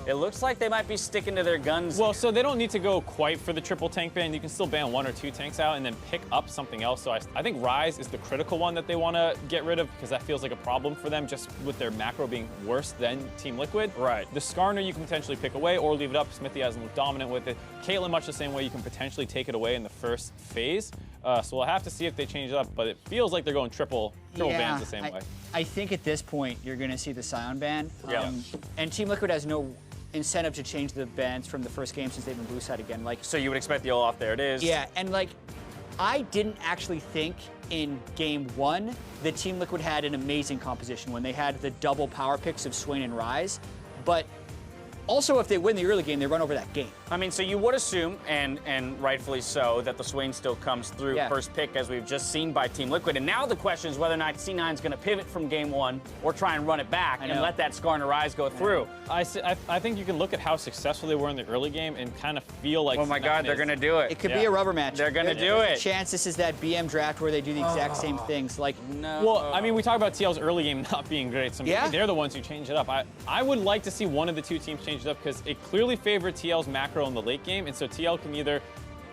It looks like they might be sticking to their guns. Well, so they don't need to go quite for the triple tank ban. You can still ban 1 or 2 tanks out and then pick up something else. So I think Ryze is the critical one that they want to get rid of because that feels like a problem for them just with their macro being worse than Team Liquid. Right. The Skarner you can potentially pick away or leave it up. Smithy hasn't looked dominant with it. Caitlyn much the same way. You can potentially take it away in the first phase. So we'll have to see if they change it up, but it feels like they're going triple bans the same way. I think at this point you're going to see the Sion ban. Yeah. And Team Liquid has no incentive to change the bans from the first game since they've been blue side again. Like, so you would expect the Olaf, there it is. Yeah, and like, I didn't actually think in game 1 that Team Liquid had an amazing composition when they had the double power picks of Swain and Ryze, but also if they win the early game, they run over that game. I mean, so you would assume, and rightfully so, that the Swain still comes through first pick as we've just seen by Team Liquid. And now the question is whether or not C9 is going to pivot from game 1 or try and run it back and let that Skarner Ryze go through. I think you can look at how successful they were in the early game and kind of feel like, oh my God, they're going to do it. It could be a rubber match. They're going to do it. There's a chance this is that BM draft where they do the exact same things. Like, no. Well, I mean, we talk about TL's early game not being great, so maybe they're the ones who change it up. I would like to see one of the 2 teams change it up because it clearly favored TL's macro in the late game, and so TL can either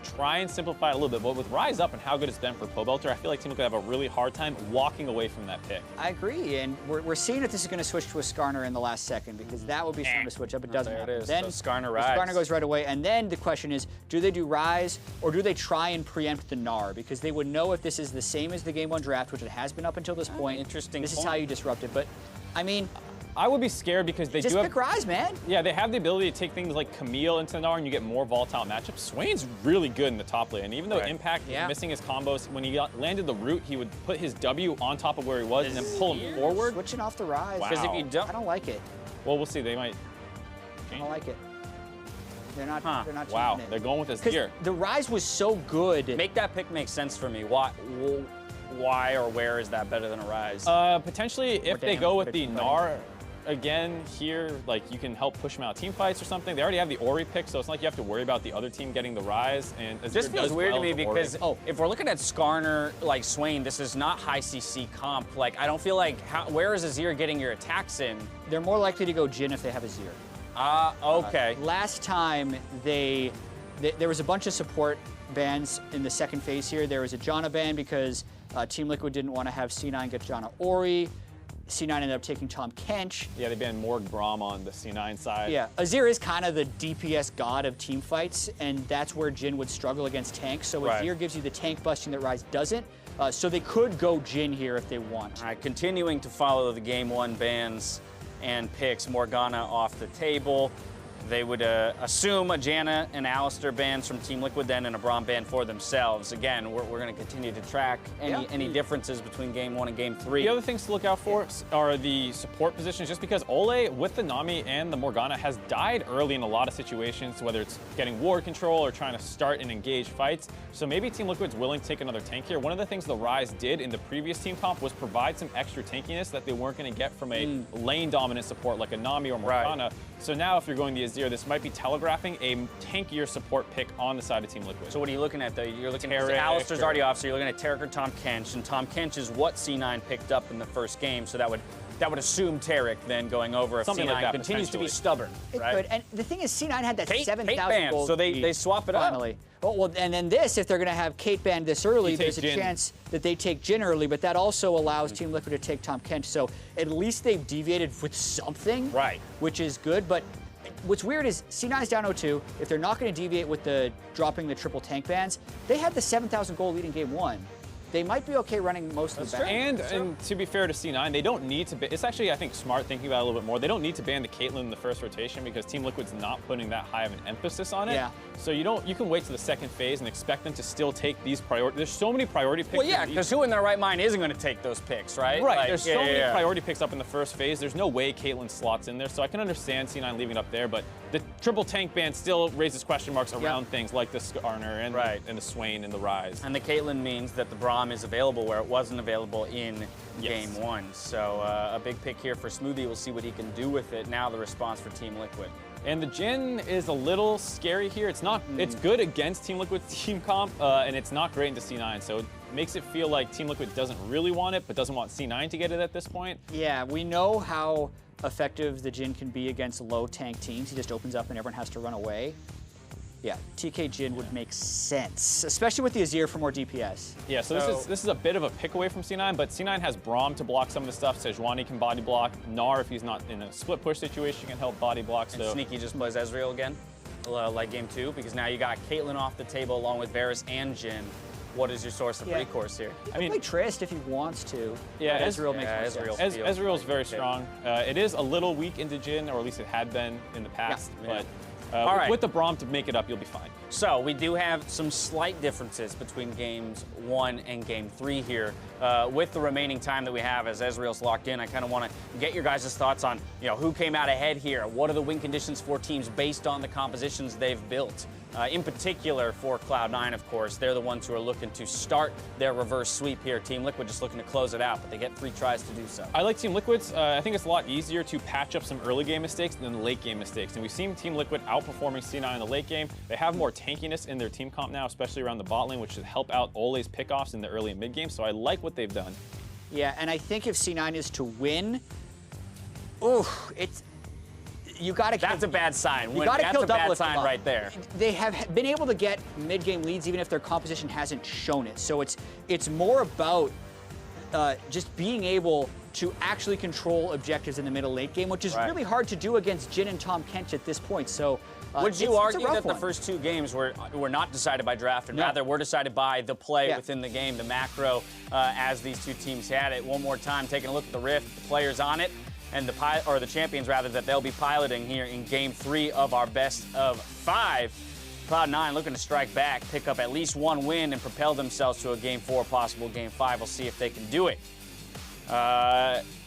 try and simplify it a little bit, but with Ryze up and how good it's been for Pobelter, I feel like Team Liquid have a really hard time walking away from that pick. I agree, and we're seeing if this is going to switch to a Skarner in the last second, because that would be something to switch up. It doesn't happen. Then so Skarner Ryze. Skarner goes right away, and then the question is, do they do Ryze, or do they try and preempt the Gnar? Because they would know if this is the same as the Game 1 draft, which it has been up until this point. Interesting This is how you disrupt it, but, I mean, I would be scared because they just do pick Ryze, man. Yeah, they have the ability to take things like Camille into Gnar and you get more volatile matchups. Swain's really good in the top lane, and even though Impact is missing his combos, when he landed the root, he would put his W on top of where he was and then pull him forward. Switching off the Ryze. Wow. Because if you don't, I don't like it. Well, we'll see. They might I don't like it. They're not. They're not. Wow, changing it. they're going with this gear. The Ryze was so good. make that pick make sense for me. Why or where is that better than a Ryze? Potentially, if they go with the Gnar again here, like you can help push them out team fights or something. They already have the Ori pick, so it's not like you have to worry about the other team getting the Ryze. And this feels weird to me because if we're looking at Skarner like Swain, this is not high CC comp. Like I don't feel like where is Azir getting your attacks in? They're more likely to go Jhin if they have Azir. Okay. Last time there was a bunch of support bans in the second phase here. There was a Janna ban because Team Liquid didn't want to have C9 get Janna Ori. C9 ended up taking Tahm Kench. Yeah, they banned Morg Braum on the C9 side. Yeah, Azir is kind of the DPS god of team fights, and that's where Jhin would struggle against tanks. So Azir gives you the tank busting that Ryze doesn't. So they could go Jhin here if they want. All right, continuing to follow the Game 1 bans and picks, Morgana off the table. They would assume a Janna and Alistar bans from Team Liquid then and a Braum ban for themselves. Again, we're going to continue to track any differences between Game 1 and Game 3. The other things to look out for are the support positions, just because Ole, with the Nami and the Morgana, has died early in a lot of situations, whether it's getting ward control or trying to start and engage fights. So maybe Team Liquid's willing to take another tank here. One of the things the Ryze did in the previous team comp was provide some extra tankiness that they weren't going to get from a lane dominant support like a Nami or Morgana. So now if you're going the Azir, this might be telegraphing a tankier support pick on the side of Team Liquid. So what are you looking at, though? You're looking at Alistar's already off, so you're looking at Taric or Tahm Kench, and Tahm Kench is what C9 picked up in the first game, so that would assume Taric then going over if something C9 like that, continues to be stubborn, right? It could, and the thing is, C9 had that Kate 7,000 gold so they swap it finally. up. Oh, well, and then this, if they're going to have Kate banned this early, there's a Jhin. chance that they take Jhin early, but that also allows Team Liquid to take Tahm Kench. So at least they've deviated with something, which is good. But what's weird is C9's down 0-2. If they're not going to deviate with the dropping the triple tank bans, they had the 7,000 gold lead in Game 1. They might be okay running most of the bans. And to be fair to C9, they don't need to it's actually, I think, smart thinking about it a little bit more. They don't need to ban the Caitlyn in the first rotation because Team Liquid's not putting that high of an emphasis on it. Yeah. So you can wait to the second phase and expect them to still take these priority. There's so many priority picks. Well, yeah, because who in their right mind isn't going to take those picks, right? Right. Like, There's so many priority picks up in the first phase. There's no way Caitlyn slots in there. So I can understand C9 leaving it up there, but the triple tank ban still raises question marks around things like the Skarner and the Swain and the Ryze. And the Caitlyn means that the Braum Braum is available where it wasn't available in Game 1. So a big pick here for Smoothie. We'll see what he can do with it. Now the response for Team Liquid. And the Jhin is a little scary here. It's not. It's good against Team Liquid's team comp, and it's not great into C9. So it makes it feel like Team Liquid doesn't really want it, but doesn't want C9 to get it at this point. Yeah, we know how effective the Jhin can be against low tank teams. He just opens up and everyone has to run away. Yeah, TK Jhin would make sense, especially with the Azir for more DPS. Yeah, so this is a bit of a pick away from C9, but C9 has Braum to block some of the stuff. Sejuani can body block. Gnar, if he's not in a split push situation, can help body block. And so Sneaky just plays Ezreal again, like Game 2, because now you got Caitlyn off the table along with Varus and Jhin. What is your source of recourse here? I mean, play Trist if he wants to. Yeah, Ezreal makes more sense. Ezreal's very strong. It is a little weak into Jhin, or at least it had been in the past. Yeah. But with the Braum to make it up, you'll be fine. So we do have some slight differences between Games 1 and Game 3 here. With the remaining time that we have as Ezreal's locked in, I kind of want to get your guys' thoughts on, who came out ahead here. What are the win conditions for teams based on the compositions they've built? In particular for Cloud9, of course. They're the ones who are looking to start their reverse sweep here. Team Liquid just looking to close it out, but they get 3 tries to do so. I like Team Liquid's. I think it's a lot easier to patch up some early game mistakes than the late game mistakes. And we've seen Team Liquid outperforming C9 in the late game. They have more tankiness in their team comp now, especially around the bot lane, which should help out Ole's pickoffs in the early and mid game. So I like what they've done. Yeah, and I think if C9 is to win, you got to kill. That's a bad sign. You got to kill That's a bad sign right there. They have been able to get mid-game leads even if their composition hasn't shown it. So it's more about just being able to actually control objectives in the middle late game, which is really hard to do against Jhin and Tahm Kench at this point. So would you argue that the first 2 games were not decided by draft, and rather were decided by the play within the game, the macro, as these 2 teams had it? One more time, taking a look at the Rift, the players on it, and the champions rather, that they'll be piloting here in Game 3 of our best of 5. Cloud9 looking to strike back, pick up at least 1 win, and propel themselves to a Game 4, possible Game 5. We'll see if they can do it.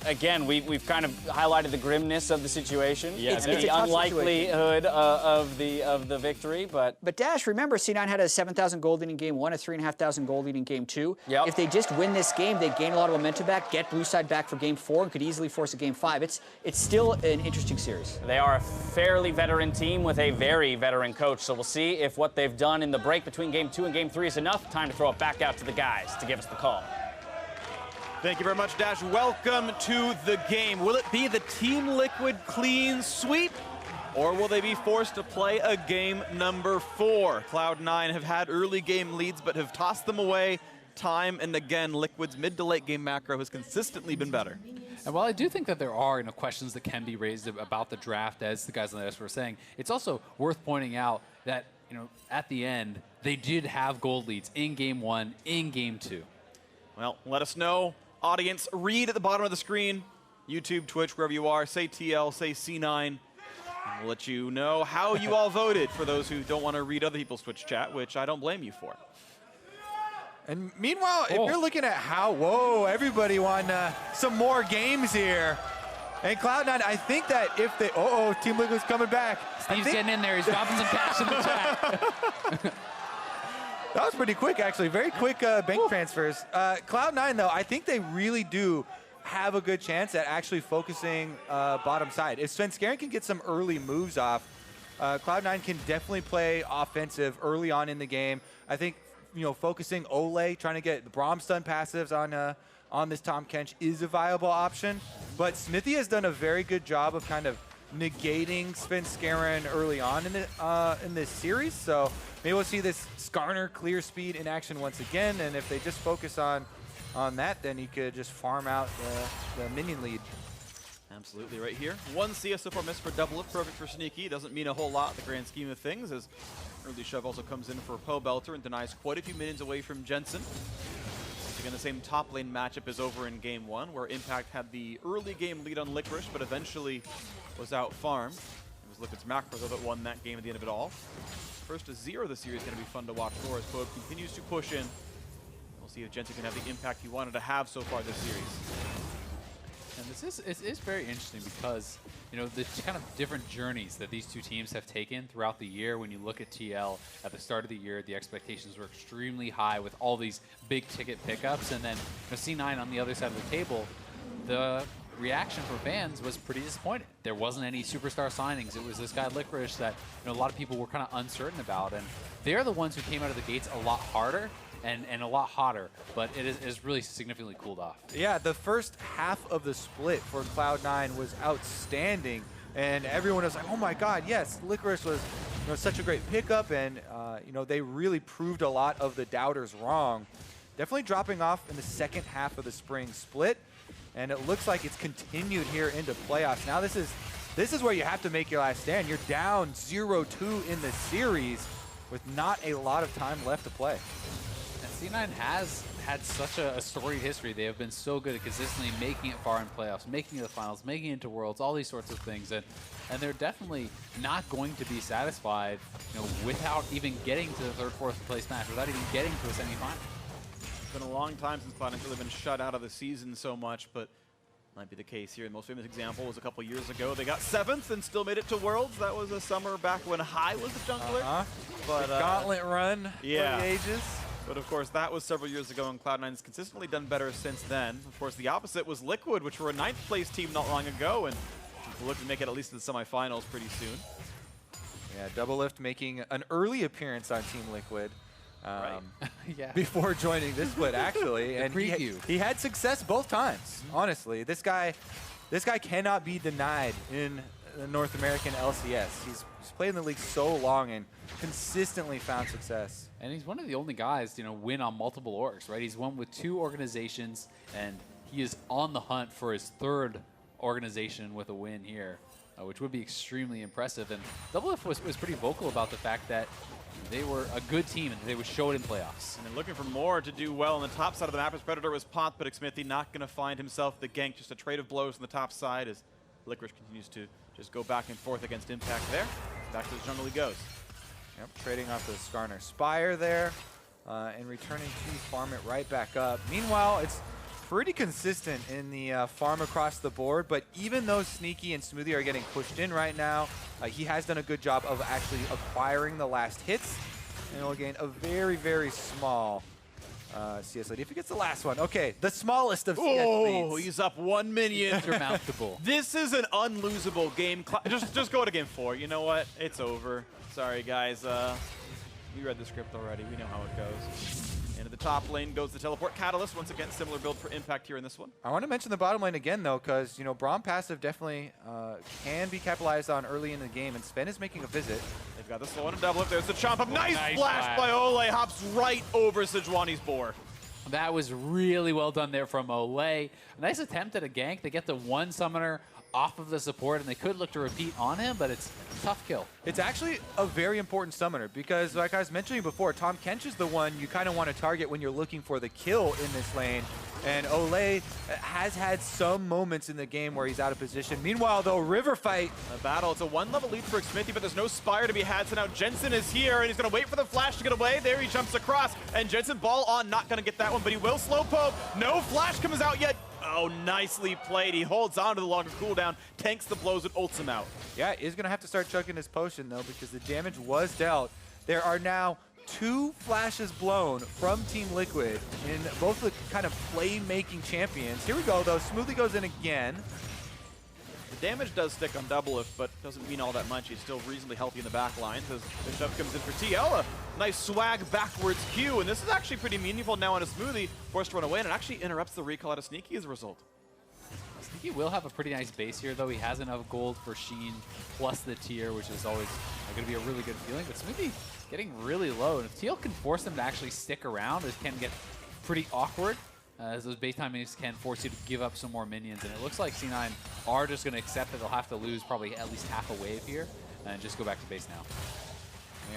Again, we've kind of highlighted the grimness of the situation. Yeah, it's the unlikelihood of the victory, but Dash, remember C9 had a 7,000 gold lead in Game 1, a 3,500 gold lead in Game 2. Yep. If they just win this game, they gain a lot of momentum back, get blue side back for Game 4, and could easily force a Game 5. It's still an interesting series. They are a fairly veteran team with a very veteran coach, so we'll see if what they've done in the break between Game 2 and Game 3 is enough. Time to throw it back out to the guys to give us the call. Thank you very much, Dash. Welcome to the game. Will it be the Team Liquid clean sweep, or will they be forced to play a game number 4? Cloud9 have had early game leads, but have tossed them away time and again. Liquid's mid to late game macro has consistently been better. And while I do think that there are questions that can be raised about the draft, as the guys on the desk were saying, it's also worth pointing out that at the end they did have gold leads in Game 1, in Game 2. Well, let us know. Audience, read at the bottom of the screen, YouTube, Twitch, wherever you are, say TL, say C9, and we'll let you know how you all voted for those who don't want to read other people's Twitch chat, which I don't blame you for. And meanwhile, if you're looking at how, everybody won some more games here. And Cloud9, I think that if they, Team Liquid's coming back. Steve's getting in there, he's dropping some cash in the chat. That was pretty quick, actually. Very quick bank transfers. Cloud9, though, I think they really do have a good chance at actually focusing bottom side. If Svenskeren can get some early moves off, Cloud9 can definitely play offensive early on in the game. I think, focusing Ole, trying to get the Braum stun passives on this Tahm Kench is a viable option. But Smithy has done a very good job of kind of negating Svenskeren early on in this series. So maybe we'll see this Skarner clear speed in action once again, and if they just focus on that, then he could just farm out the minion lead. Absolutely, right here. 1 CS so far missed for double it, perfect for Sneaky. Doesn't mean a whole lot in the grand scheme of things, as early shove also comes in for Poe Belter and denies quite a few minions away from Jensen. Once again, the same top lane matchup is over in Game 1, where Impact had the early game lead on Licorice, but eventually was out farmed. It was Liquid's macro though that won that game at the end of it all. First to 0 this series is going to be fun to watch for as Poe continues to push in. We'll see if Jensen can have the impact he wanted to have so far this series. And this is very interesting because, you know, the kind of different journeys that these two teams have taken throughout the year. When you look at TL at the start of the year, the expectations were extremely high with all these big ticket pickups. And then C9 on the other side of the table, the reaction from fans was pretty disappointed. There wasn't any superstar signings. It was this guy Licorice that, you know, a lot of people were kind of uncertain about. And they're the ones who came out of the gates a lot harder and a lot hotter, but it is really significantly cooled off. Yeah, the first half of the split for Cloud9 was outstanding, and everyone was like, oh my god, yes, Licorice was, you know, such a great pickup, and you know, they really proved a lot of the doubters wrong. Definitely dropping off in the second half of the spring split, and it looks like it's continued here into playoffs. Now this is where you have to make your last stand. You're down 0-2 in the series with not a lot of time left to play. C9 has had such a storied history. They have been so good at consistently making it far in playoffs, making it to the finals, making it into Worlds, all these sorts of things. And they're definitely not going to be satisfied, you know, without even getting to the third, fourth place match, without even getting to a semifinal. It's been a long time since Cloud9's really been shut out of the season so much, but might be the case here. The most famous example was a couple years ago. They got 7th and still made it to Worlds. That was a summer back when High was the jungler. But the gauntlet run for the ages. But of course, that was several years ago, and Cloud9 has consistently done better since then. Of course, the opposite was Liquid, which were a 9th place team not long ago, and will look to make it at least to the semifinals pretty soon. Yeah, Doublelift making an early appearance on Team Liquid. Yeah. Before joining this split, actually. And he had success both times, honestly. This guy cannot be denied in the North American LCS. He's played in the league so long and consistently found success. And he's one of the only guys to, you know, win on multiple orgs, right? He's won with 2 organizations, and he is on the hunt for his 3rd organization with a win here, which would be extremely impressive. And Doublelift was pretty vocal about the fact that they were a good team and they would show it in playoffs. And then looking for more to do well on the top side of the map as Predator was popped, but Xmithie not going to find himself the gank, just a trade of blows on the top side as Licorice continues to just go back and forth against Impact there. Back to the jungle he goes. Yep, trading off the Skarner Spire there, and returning to farm it right back up. Meanwhile, it's pretty consistent in the farm across the board, but even though Sneaky and Smoothie are getting pushed in right now, he has done a good job of actually acquiring the last hits, and he'll gain a very, very small CS lead. If he gets the last one, okay, the smallest of CS leads. Oh, he's up 1 minion. Insurmountable. This is an unlosable game. Just go to game 4. You know what? It's over. Sorry, guys. We read the script already. We know how it goes. Into the top lane goes the teleport Catalyst. Once again, similar build for Impact here in this one. I want to mention the bottom lane again, though, because, you know, Braum passive definitely can be capitalized on early in the game, and Sven is making a visit. They've got the slow and double up. There's the chomp up. Nice flash by Ole. Hops right over Sejuani's board. That was really well done there from Ole. A nice attempt at a gank. They get the 1 summoner off of the support, and they could look to repeat on him, but it's a tough kill. It's actually a very important summoner because, like I was mentioning before, Tahm Kench is the one you kind of want to target when you're looking for the kill in this lane. And Ole has had some moments in the game where he's out of position. Meanwhile, though, River Fight. A battle. It's a 1-level lead for Xmithie, but there's no Spire to be had. So now Jensen is here, and he's going to wait for the flash to get away. There he jumps across, and Jensen ball on. Not going to get that one, but he will slow poke. No flash comes out yet. Oh, nicely played. He holds on to the longer cooldown, tanks the blows, and ults him out. Yeah, he's going to have to start chugging his potion, though, because the damage was dealt. There are now 2 flashes blown from Team Liquid in both the kind of playmaking champions. Here we go, though. Smoothie goes in again. The damage does stick on Doublelift, but doesn't mean all that much. He's still reasonably healthy in the back lines as the shove comes in for TL. A nice swag backwards Q, and this is actually pretty meaningful now on a Smoothie. Forced to run away, and it actually interrupts the recall out of Sneaky as a result. Sneaky will have a pretty nice base here, though. He has enough gold for Sheen plus the tier, which is always going to be a really good feeling. But Smoothie getting really low, and if TL can force him to actually stick around, it can get pretty awkward, as those base timings can force you to give up some more minions. And it looks like C9 are just going to accept that they'll have to lose probably at least half a wave here and just go back to base now.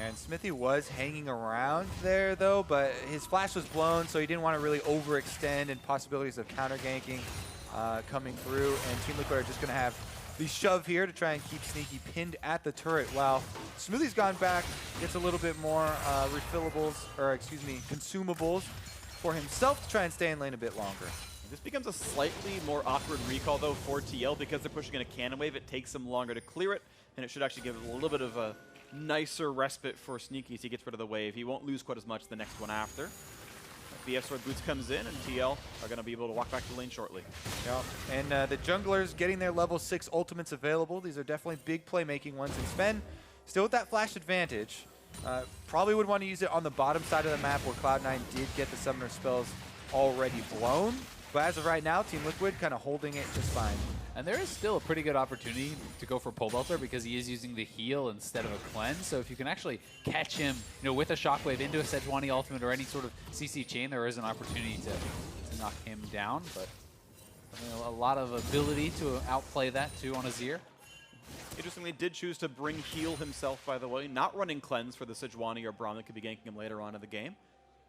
And Smithy was hanging around there, though, but his flash was blown, so he didn't want to really overextend, and possibilities of counter ganking coming through. And Team Liquid are just going to have the shove here to try and keep Sneaky pinned at the turret, while Smoothie's gone back, gets a little bit more refillables, or excuse me, consumables for himself to try and stay in lane a bit longer. This becomes a slightly more awkward recall, though, for TL because they're pushing in a cannon wave. It takes them longer to clear it, and it should actually give a little bit of a nicer respite for Sneaky as he gets rid of the wave. He won't lose quite as much the next one after. BF Sword Boots comes in, and TL are going to be able to walk back to the lane shortly. Yeah, and the junglers getting their level 6 ultimates available. These are definitely big playmaking ones. And Sven, still with that flash advantage, probably would want to use it on the bottom side of the map where Cloud9 did get the summoner spells already blown. But as of right now, Team Liquid kind of holding it just fine. And there is still a pretty good opportunity to go for Pole Belter because he is using the heal instead of a cleanse. So if you can actually catch him, with a shockwave into a Sejuani ultimate or any sort of CC chain, there is an opportunity to knock him down. But a lot of ability to outplay that too on Azir. Interestingly, did choose to bring heal himself, by the way, not running cleanse for the Sejuani or Braum that could be ganking him later on in the game.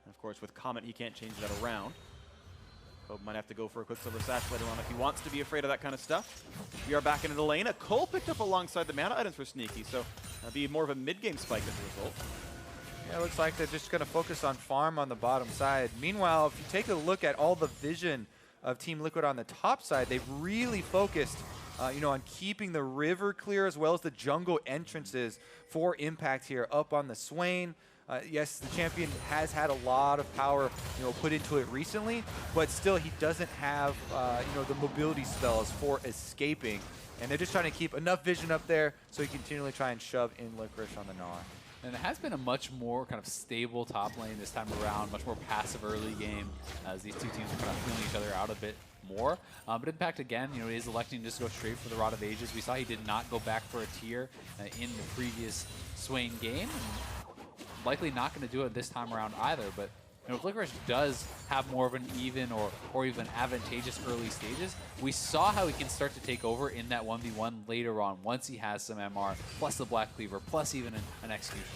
And of course, with Comet, he can't change that around. Kobe might have to go for a Quicksilver Sash later on if he wants to be afraid of that kind of stuff. We are back into the lane. A Cole picked up alongside the mana items for Sneaky, so that'll be more of a mid-game spike as a result. Yeah, it looks like they're just going to focus on farm on the bottom side. Meanwhile, if you take a look at all the vision of Team Liquid on the top side, they've really focused on keeping the river clear as well as the jungle entrances for impact here up on the Swain. Yes, the champion has had a lot of power, put into it recently, but still he doesn't have, the mobility spells for escaping. And they're just trying to keep enough vision up there so he continually try and shove in Licorice on the Gnar. And it has been a much more kind of stable top lane this time around, much more passive early game as these two teams are kind of feeling each other out a bit more. But Impact, again, he is electing to just go straight for the Rod of Ages. We saw he did not go back for a tier in the previous Swain game. Likely not going to do it this time around either, but if Licorice does have more of an even or even advantageous early stages, we saw how he can start to take over in that 1v1 later on once he has some MR, plus the Black Cleaver, plus even an Executioner.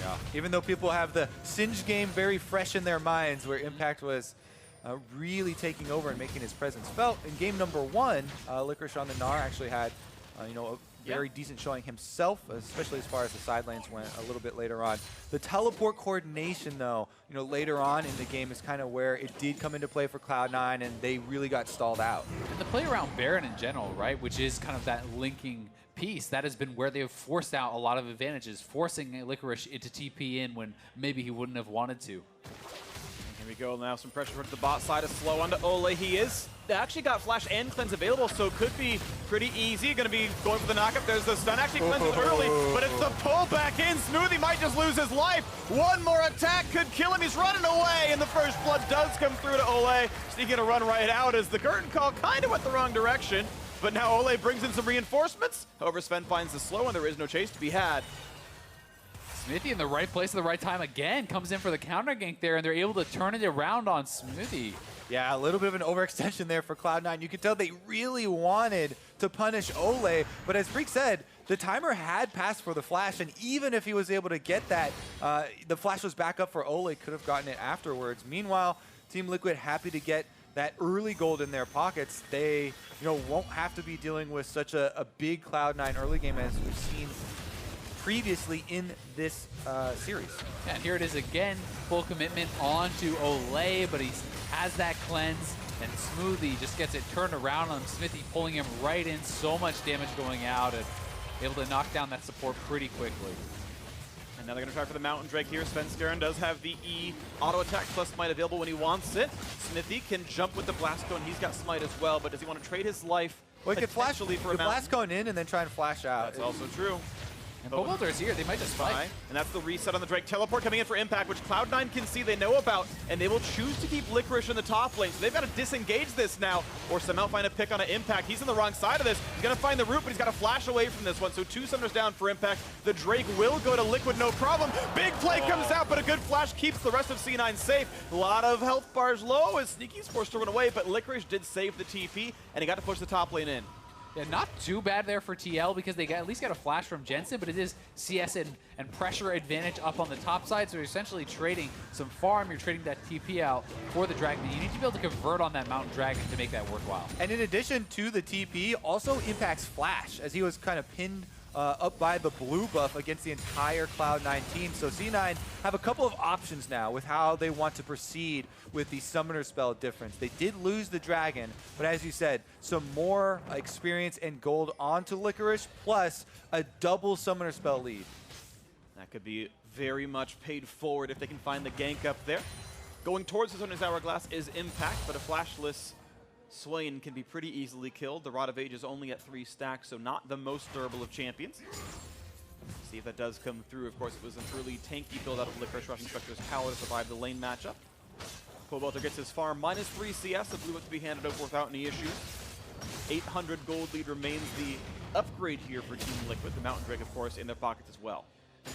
Yeah. Even though people have the Singed game very fresh in their minds where Impact was really taking over and making his presence felt, in game number 1, Licorice on the Gnar actually had a very decent showing himself, especially as far as the side lanes went a little bit later on. The teleport coordination, though, later on in the game is kind of where it did come into play for Cloud9, and they really got stalled out. And the play around Baron in general, right, which is kind of that linking piece, that has been where they've forced out a lot of advantages, forcing Licorice into TP in when maybe he wouldn't have wanted to. Here we go, now some pressure towards the bot side, a slow onto Ole. They actually got Flash and Cleanse available, so it could be pretty easy. Going to be going for the knockup. There's the stun. Actually cleanses early, but it's the pull back in. Smoothie might just lose his life. One more attack could kill him. He's running away, and the first blood does come through to Ole. So he's going to run right out as the curtain call kind of went the wrong direction. But now Ole brings in some reinforcements. However, Sven finds the slow, and there is no chase to be had. Smithy in the right place at the right time again, comes in for the counter gank there, and they're able to turn it around on Smithy. Yeah, a little bit of an overextension there for Cloud9. You could tell they really wanted to punish Ole, but as Freak said, the timer had passed for the flash, and even if he was able to get that, the flash was back up for Ole, could have gotten it afterwards. Meanwhile, Team Liquid happy to get that early gold in their pockets. They won't have to be dealing with such a big Cloud9 early game as we've seen previously in this series. Yeah, and here it is again, full commitment onto Ole, but he has that cleanse, and Smoothie just gets it turned around on Smithy, pulling him right in. So much damage going out, and able to knock down that support pretty quickly. And now they're going to try for the Mountain Drake here. Svenskeren does have the E auto attack plus smite available when he wants it. Smithy can jump with the Blast Cone. He's got smite as well, but does he want to trade his life? Well, he could flash for a Blast Cone in and then try and flash out. That's also true. And Pole Belter is here. They might just fight. And that's the reset on the Drake. Teleport coming in for Impact, which Cloud9 can see, they know about, and they will choose to keep Licorice in the top lane. So they've got to disengage this now, or somehow find a pick on an Impact. He's on the wrong side of this. He's going to find the root, but he's got to flash away from this one. So 2 summoners down for Impact. The Drake will go to Liquid, no problem. Big play comes out, but a good flash keeps the rest of C9 safe. A lot of health bars low as Sneaky's forced to run away, but Licorice did save the TP, and he got to push the top lane in. Yeah, not too bad there for TL because they at least got a flash from Jensen, but it is CS and pressure advantage up on the top side, so you're essentially trading some farm, you're trading that TP out for the Dragon. You need to be able to convert on that Mountain Dragon to make that worthwhile. And in addition to the TP, also impacts Flash, as he was kind of pinned up by the blue buff against the entire Cloud9 team. So C9 have a couple of options now with how they want to proceed with the Summoner spell difference. They did lose the Dragon, but as you said, some more experience and gold onto Licorice, plus a double Summoner spell lead. That could be very much paid forward if they can find the gank up there. Going towards the Summoner's Hourglass is Impact, but a flashless Swain can be pretty easily killed. The Rod of Age is only at 3 stacks, so not the most durable of champions. See if that does come through. Of course, it was an early tanky build out of Licorice, rushing Spectre's power to survive the lane matchup. Pobelter gets his farm, minus 3 CS, the blue up to be handed over without any issues. 800 gold lead remains the upgrade here for Team Liquid. The Mountain Drake, of course, in their pockets as well.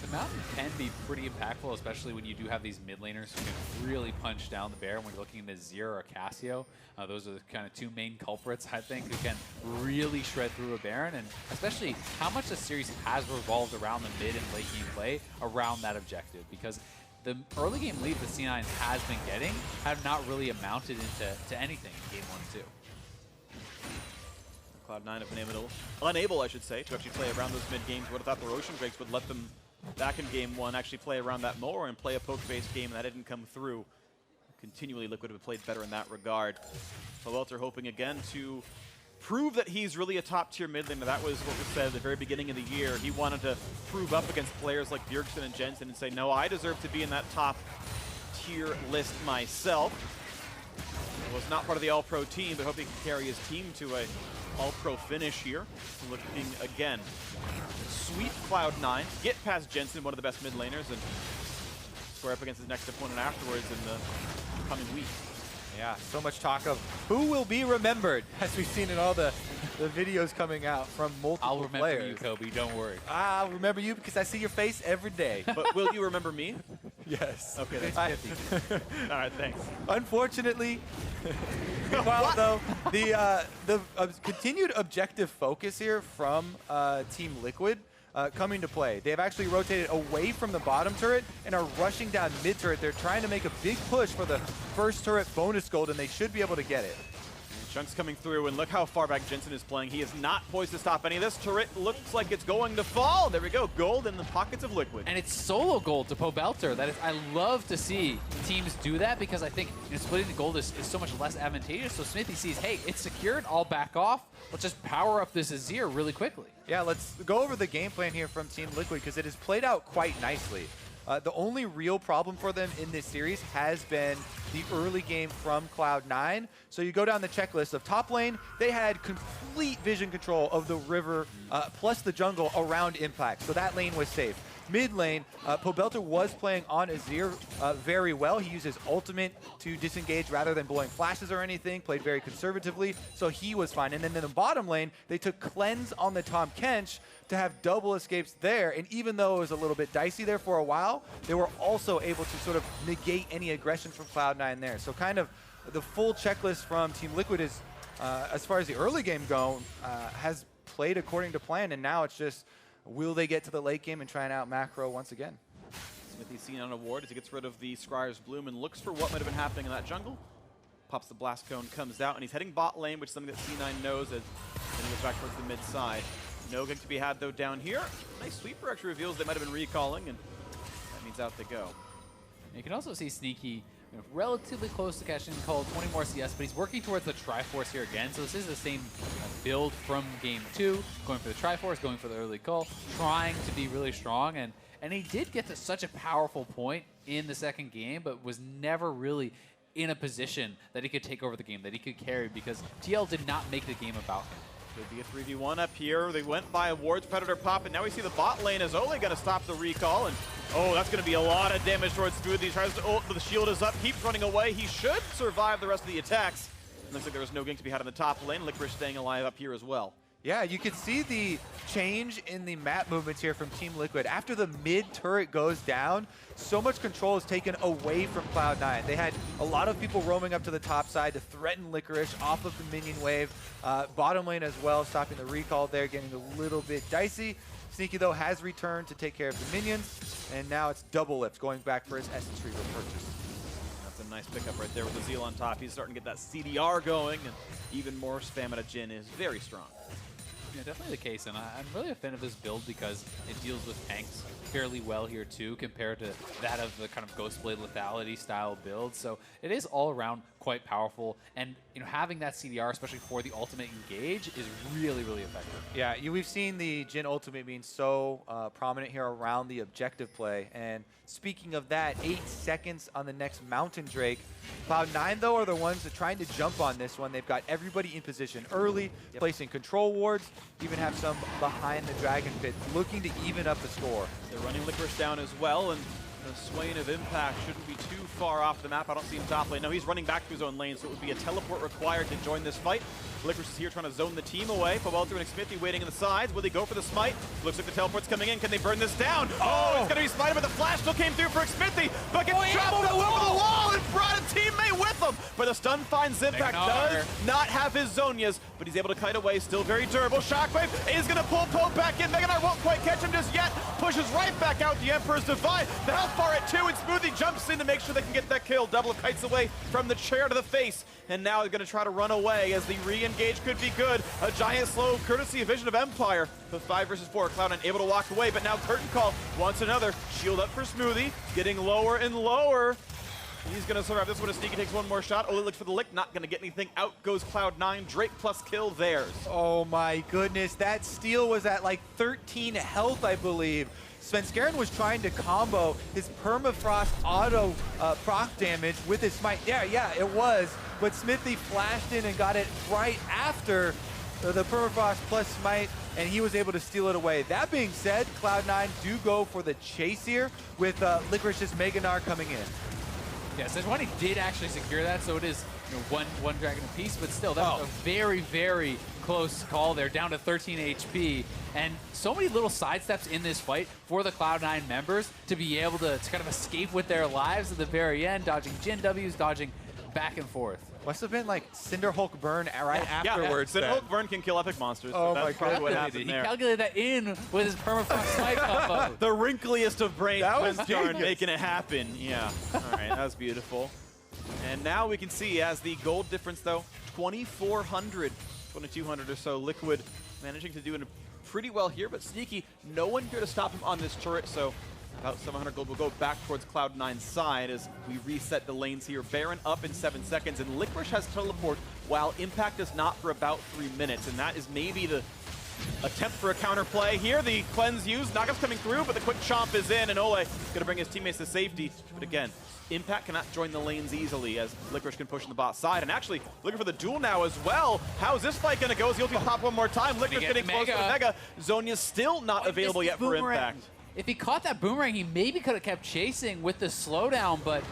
The Mountain can be pretty impactful, especially when you do have these mid laners who can really punch down the bear. When you're looking at Azir or Cassio, those are the kind of 2 main culprits, I think, who can really shred through a Baron, and especially how much the series has revolved around the mid and late game play around that objective, because the early game lead that C9 has been getting have not really amounted into anything in game 1 and 2. Cloud9 have been unable, I should say, to actually play around those mid games. Would have thought the Roshan Drakes would let them back in game 1 actually play around that more and play a poke-based game, and that didn't come through. Continually, Liquid have played better in that regard. Pobelter hoping again to prove that he's really a top-tier mid laner. That was what was said at the very beginning of the year. He wanted to prove up against players like Bjergsen and Jensen and say, no, I deserve to be in that top-tier list myself. He was not part of the All-Pro team, but hope he can carry his team to a All-Pro finish here. Looking again. Sweep Cloud9, get past Jensen, one of the best mid laners, and square up against his next opponent afterwards in the coming week. Yeah, so much talk of who will be remembered, as we've seen in all the videos coming out from multiple players. I'll remember you, Kobe, don't worry. I'll remember you because I see your face every day. But will you remember me? Yes. Okay, that's 50. All right, thanks. Unfortunately, meanwhile, though, the continued objective focus here from Team Liquid coming to play. They've actually rotated away from the bottom turret and are rushing down mid turret. They're trying to make a big push for the first turret bonus gold, and they should be able to get it. Chunks coming through, and look how far back Jensen is playing. He is not poised to stop any of this. Turret looks like it's going to fall. There we go. Gold in the pockets of Liquid. And it's solo gold to Pobelter. That is, I love to see teams do that, because I think splitting the gold is so much less advantageous. So Smithy sees, hey, it's secured. I'll back off. Let's just power up this Azir really quickly. Yeah, let's go over the game plan here from Team Liquid, because it has played out quite nicely. The only real problem for them in this series has been the early game from Cloud9. So you go down the checklist of top lane, they had complete vision control of the river plus the jungle around Impact. So that lane was safe. Mid lane, Pobelter was playing on Azir very well. He used his ultimate to disengage rather than blowing flashes or anything, played very conservatively, so he was fine. And then in the bottom lane, they took Cleanse on the Tahm Kench to have double escapes there, and even though it was a little bit dicey there for a while, they were also able to sort of negate any aggression from Cloud9 there. So kind of the full checklist from Team Liquid is, as far as the early game go, has played according to plan, and now it's just, will they get to the late game and try and out macro once again? Smithy's seen on a ward as he gets rid of the Scryer's Bloom and looks for what might have been happening in that jungle. Pops the Blast Cone, comes out, and he's heading bot lane, which is something that C9 knows as he goes back towards the mid side. No gank to be had, though, down here. Nice sweeper actually reveals they might have been recalling, and that means out they go. You can also see Sneaky relatively close to catching called 20 more CS, but he's working towards the Triforce here again. So this is the same build from game 2, going for the Triforce, going for the early call, trying to be really strong. And he did get to such a powerful point in the second game, but was never really in a position that he could take over the game, that he could carry, because TL did not make the game about him. Could be a 3v1 up here. They went by wards, Predator pop, and now we see the bot lane is only going to stop the recall. And oh, that's going to be a lot of damage towards Smoothie. He tries to ult, but the shield is up, keeps running away. He should survive the rest of the attacks. Looks like there was no gank to be had on the top lane. Licorice staying alive up here as well. Yeah, you can see the change in the map movements here from Team Liquid. After the mid turret goes down, so much control is taken away from Cloud9. They had a lot of people roaming up to the top side to threaten Licorice off of the minion wave. Bottom lane as well, stopping the recall there, getting a little bit dicey. Sneaky, though, has returned to take care of the minions, and now it's double lift, going back for his Essence Tree repurchase. That's a nice pickup right there with the Zeal on top. He's starting to get that CDR going, and even more spam at a Jhin is very strong. Yeah, definitely the case, and I'm really a fan of this build because it deals with tanks fairly well here too, compared to that of the kind of Ghostblade lethality style build. So it is all around quite powerful, and having that CDR, especially for the ultimate engage, is really, really effective. Yeah, we've seen the Jhin ultimate being so prominent here around the objective play. And speaking of that, 8 seconds on the next Mountain Drake. Cloud9, though, are the ones that are trying to jump on this one. They've got everybody in position early, placing control wards, even have some behind the Dragon Pit, looking to even up the score. They're running Licorice down as well, and the Swain of Impact shouldn't be too far off the map. I don't see him top lane. No, he's running back to his own lane, so it would be a teleport required to join this fight. Licorice is here trying to zone the team away. Pawelter and Xmithie waiting in the sides. Will they go for the smite? Looks like the teleport's coming in. Can they burn this down? Oh, it's going to be smited, but the flash still came through for Xmithie, but gets trapped over the wall and brought a teammate with him. But the stun finds Impact. Does not have his Zonias, but he's able to kite away. Still very durable. Shockwave is going to pull Poe back in. Mega Knight won't quite catch him just yet. Pushes right back out the Emperor's Divide. The health bar at 2, and Smoothie jumps in to make sure they can get that kill. Double kites away from the chair to the face. And now they're going to try to run away as the re-engage could be good. A giant slow courtesy of Vision of Empire. The 5 versus 4. Cloud9 able to walk away, but now Curtain Call wants another. Shield up for Smoothie. Getting lower and lower. He's going to survive this one as Sneaky takes one more shot. Oli looks for the lick. Not going to get anything. Out goes Cloud9. Drake plus kill theirs. Oh my goodness. That steal was at like 13 health, I believe. Svenskeren was trying to combo his permafrost auto proc damage with his smite. Yeah, it was. But Xmithie flashed in and got it right after the permafrost plus smite, and he was able to steal it away. That being said, Cloud9 do go for the chase here with Licorice's Mega Gnar coming in. Yeah, Sejuani did actually secure that, so it is one dragon apiece, but still, that was a very, very close call there, down to 13 HP. And so many little sidesteps in this fight for the Cloud9 members to be able to kind of escape with their lives at the very end, dodging Jhin Ws, dodging back and forth. Must have been like Cinder Hulk burn right afterwards. Cinder Hulk burn can kill epic monsters. Oh that's my God. what happened He there. calculated that in with his permafrost smite combo. The wrinkliest of brains. That was Darn making it happen. Yeah. All right, that was beautiful. And now we can see as the gold difference, though, 2,400, 2,200 or so. Liquid managing to do it pretty well here, but Sneaky, no one here to stop him on this turret, so about 700 gold will go back towards Cloud9's side as we reset the lanes here. Baron up in 7 seconds, and Licorice has teleport while Impact does not for about 3 minutes, and that is maybe the attempt for a counter play here. The cleanse used, Naga's coming through, but the quick chomp is in, and Ole is going to bring his teammates to safety. But again, Impact cannot join the lanes easily as Licorice can push in the bot side. And actually, looking for the duel now as well. How's this fight going to go? Is he able to pop one more time? Licorice getting close to the Mega. Zonia's still not available yet for Impact. If he caught that boomerang, he maybe could have kept chasing with the slowdown, but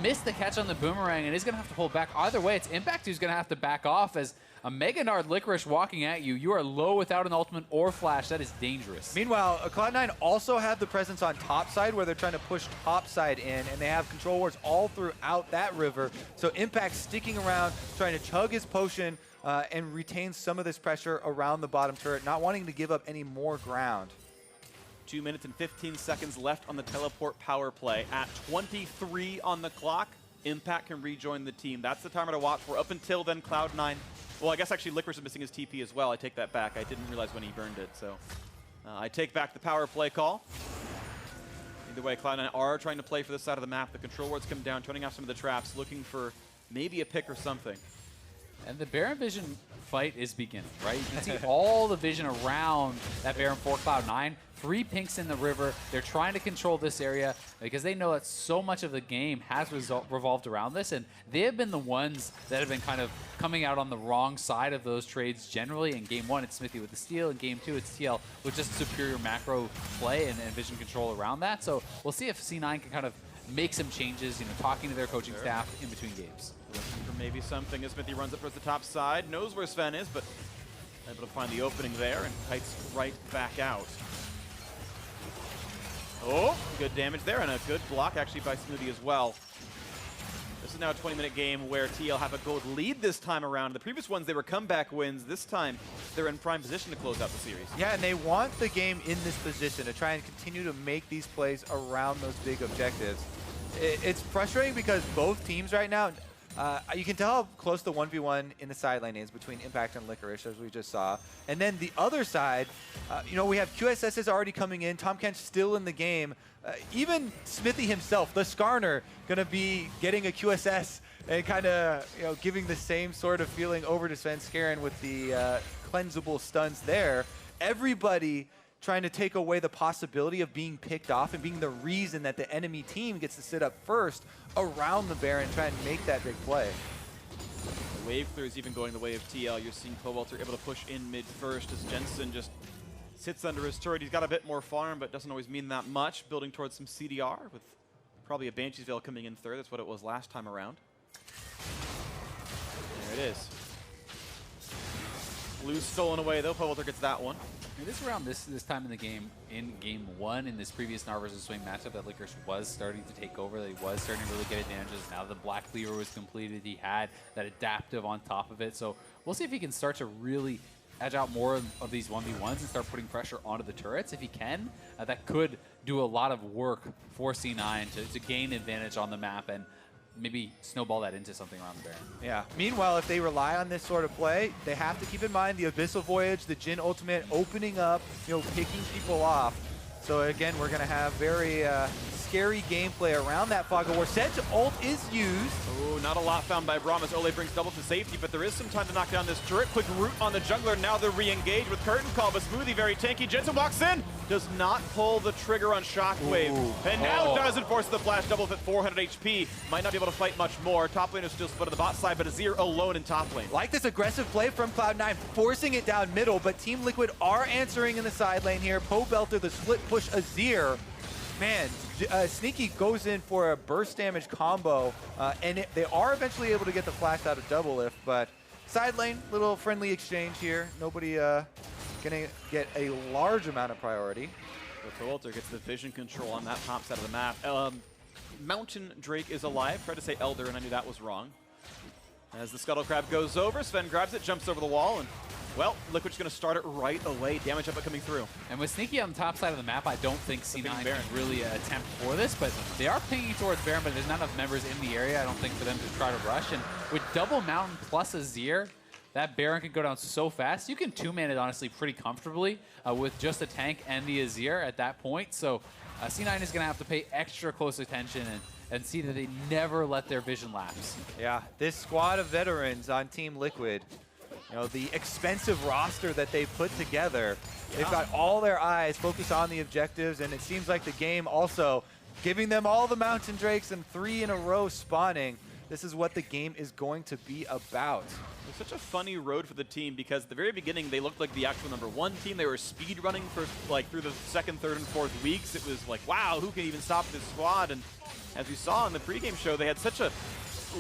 missed the catch on the boomerang and is going to have to hold back. Either way, it's Impact who's going to have to back off as a Mega Nard Licorice walking at you. You are low without an ultimate or flash. That is dangerous. Meanwhile, Cloud9 also have the presence on top side where they're trying to push top side in, and they have control wards all throughout that river. So Impact sticking around, trying to chug his potion and retain some of this pressure around the bottom turret, not wanting to give up any more ground. 2 minutes and 15 seconds left on the teleport power play. At 23 on the clock, Impact can rejoin the team. That's the timer to watch for. Up until then, Cloud9. Well, I guess actually Licorice is missing his TP as well. I take that back. I didn't realize when he burned it, so I take back the power play call. Either way, Cloud9 are trying to play for this side of the map. The control wards come down, turning off some of the traps, looking for maybe a pick or something. And the Baron Vision fight is beginning, right? You can see all the vision around that Baron for Cloud9. 3 pinks in the river. They're trying to control this area because they know that so much of the game has revolved around this, and they have been the ones that have been kind of coming out on the wrong side of those trades generally. In Game 1, it's Xmithie with the steal. In Game 2, it's TL with just superior macro play and vision control around that. So we'll see if C9 can kind of make some changes, talking to their coaching staff in between games. Looking for maybe something as Xmithie runs up towards the top side, knows where Sven is, but able to find the opening there and kites right back out. Oh, good damage there, and a good block actually by Smoothie as well. This is now a 20-minute game where TL have a gold lead this time around. The previous ones, they were comeback wins. This time, they're in prime position to close out the series. Yeah, and they want the game in this position to try and continue to make these plays around those big objectives. It's frustrating because both teams right now, You can tell how close the 1v1 in the side lane is between Impact and Licorice, as we just saw. And then the other side, you know, we have QSSs already coming in. Tom Kench still in the game. Even Smithy himself, the Skarner, going to be getting a QSS and kind of, you know, giving the same sort of feeling over to Svenskeren with the cleansable stuns there. Everybody trying to take away the possibility of being picked off and being the reason that the enemy team gets to sit up first around the Baron, try and make that big play. The wave clear is even going the way of TL. You're seeing Pobelter able to push in mid first as Jensen just sits under his turret. He's got a bit more farm, but doesn't always mean that much. Building towards some CDR with probably a Banshee's Veil coming in third. That's what it was last time around. There it is. Blue's stolen away though. Pobelter gets that one. And this around this time in the game, in game 1, in this previous Gnar versus Swing matchup, that Licorice was starting to take over. He was starting to really get advantages. Now the Black Cleaver was completed. He had that adaptive on top of it. So we'll see if he can start to really edge out more of these 1v1s and start putting pressure onto the turrets. If he can, that could do a lot of work for C9 to gain advantage on the map and maybe snowball that into something around the Baron. Yeah. Meanwhile, if they rely on this sort of play, they have to keep in mind the Abyssal Voyage, the Jhin ultimate opening up, you know, picking people off. So again, we're going to have very scary gameplay around that Fog of War. Sedge ult is used. Oh, not a lot found by Braum as Ole brings double to safety, but there is some time to knock down this turret. Quick root on the jungler. Now they're re-engaged with Curtain Call, but Smoothie very tanky. Jensen walks in, does not pull the trigger on Shockwave. Ooh. And now doesn't force the flash. Double at 400 HP. Might not be able to fight much more. Top lane is still split on the bot side, but Azir alone in top lane. Like this aggressive play from Cloud9, forcing it down middle, but Team Liquid are answering in the side lane here. Pobelter, the split push Azir. Man, Sneaky goes in for a burst damage combo, and they are eventually able to get the flash out of double lift, but side lane, little friendly exchange here. Nobody gonna get a large amount of priority. Pobelter gets the vision control on that top side of the map. Mountain Drake is alive. Tried to say Elder, and I knew that was wrong. As the Scuttle Crab goes over, Sven grabs it, jumps over the wall, and well, Liquid's going to start it right away. Damage up coming through. And with Sneaky on the top side of the map, I don't think C9 can really attempt for this, but they are pinging towards Baron, but there's not enough members in the area, I don't think, for them to try to rush. And with double Mountain plus Azir, that Baron can go down so fast. You can two-man it, honestly, pretty comfortably with just a tank and the Azir at that point. So C9 is going to have to pay extra close attention and see that they never let their vision lapse. Yeah, this squad of veterans on Team Liquid, you know, the expensive roster that they've put together, they've got all their eyes focused on the objectives, and it seems like the game also giving them all the Mountain Drakes and 3 in a row spawning. This is what the game is going to be about. It was such a funny road for the team because at the very beginning they looked like the actual #1 team. They were speed running for like through the second, third, and fourth weeks. It was like, wow, who can even stop this squad? And as we saw in the pregame show, they had such a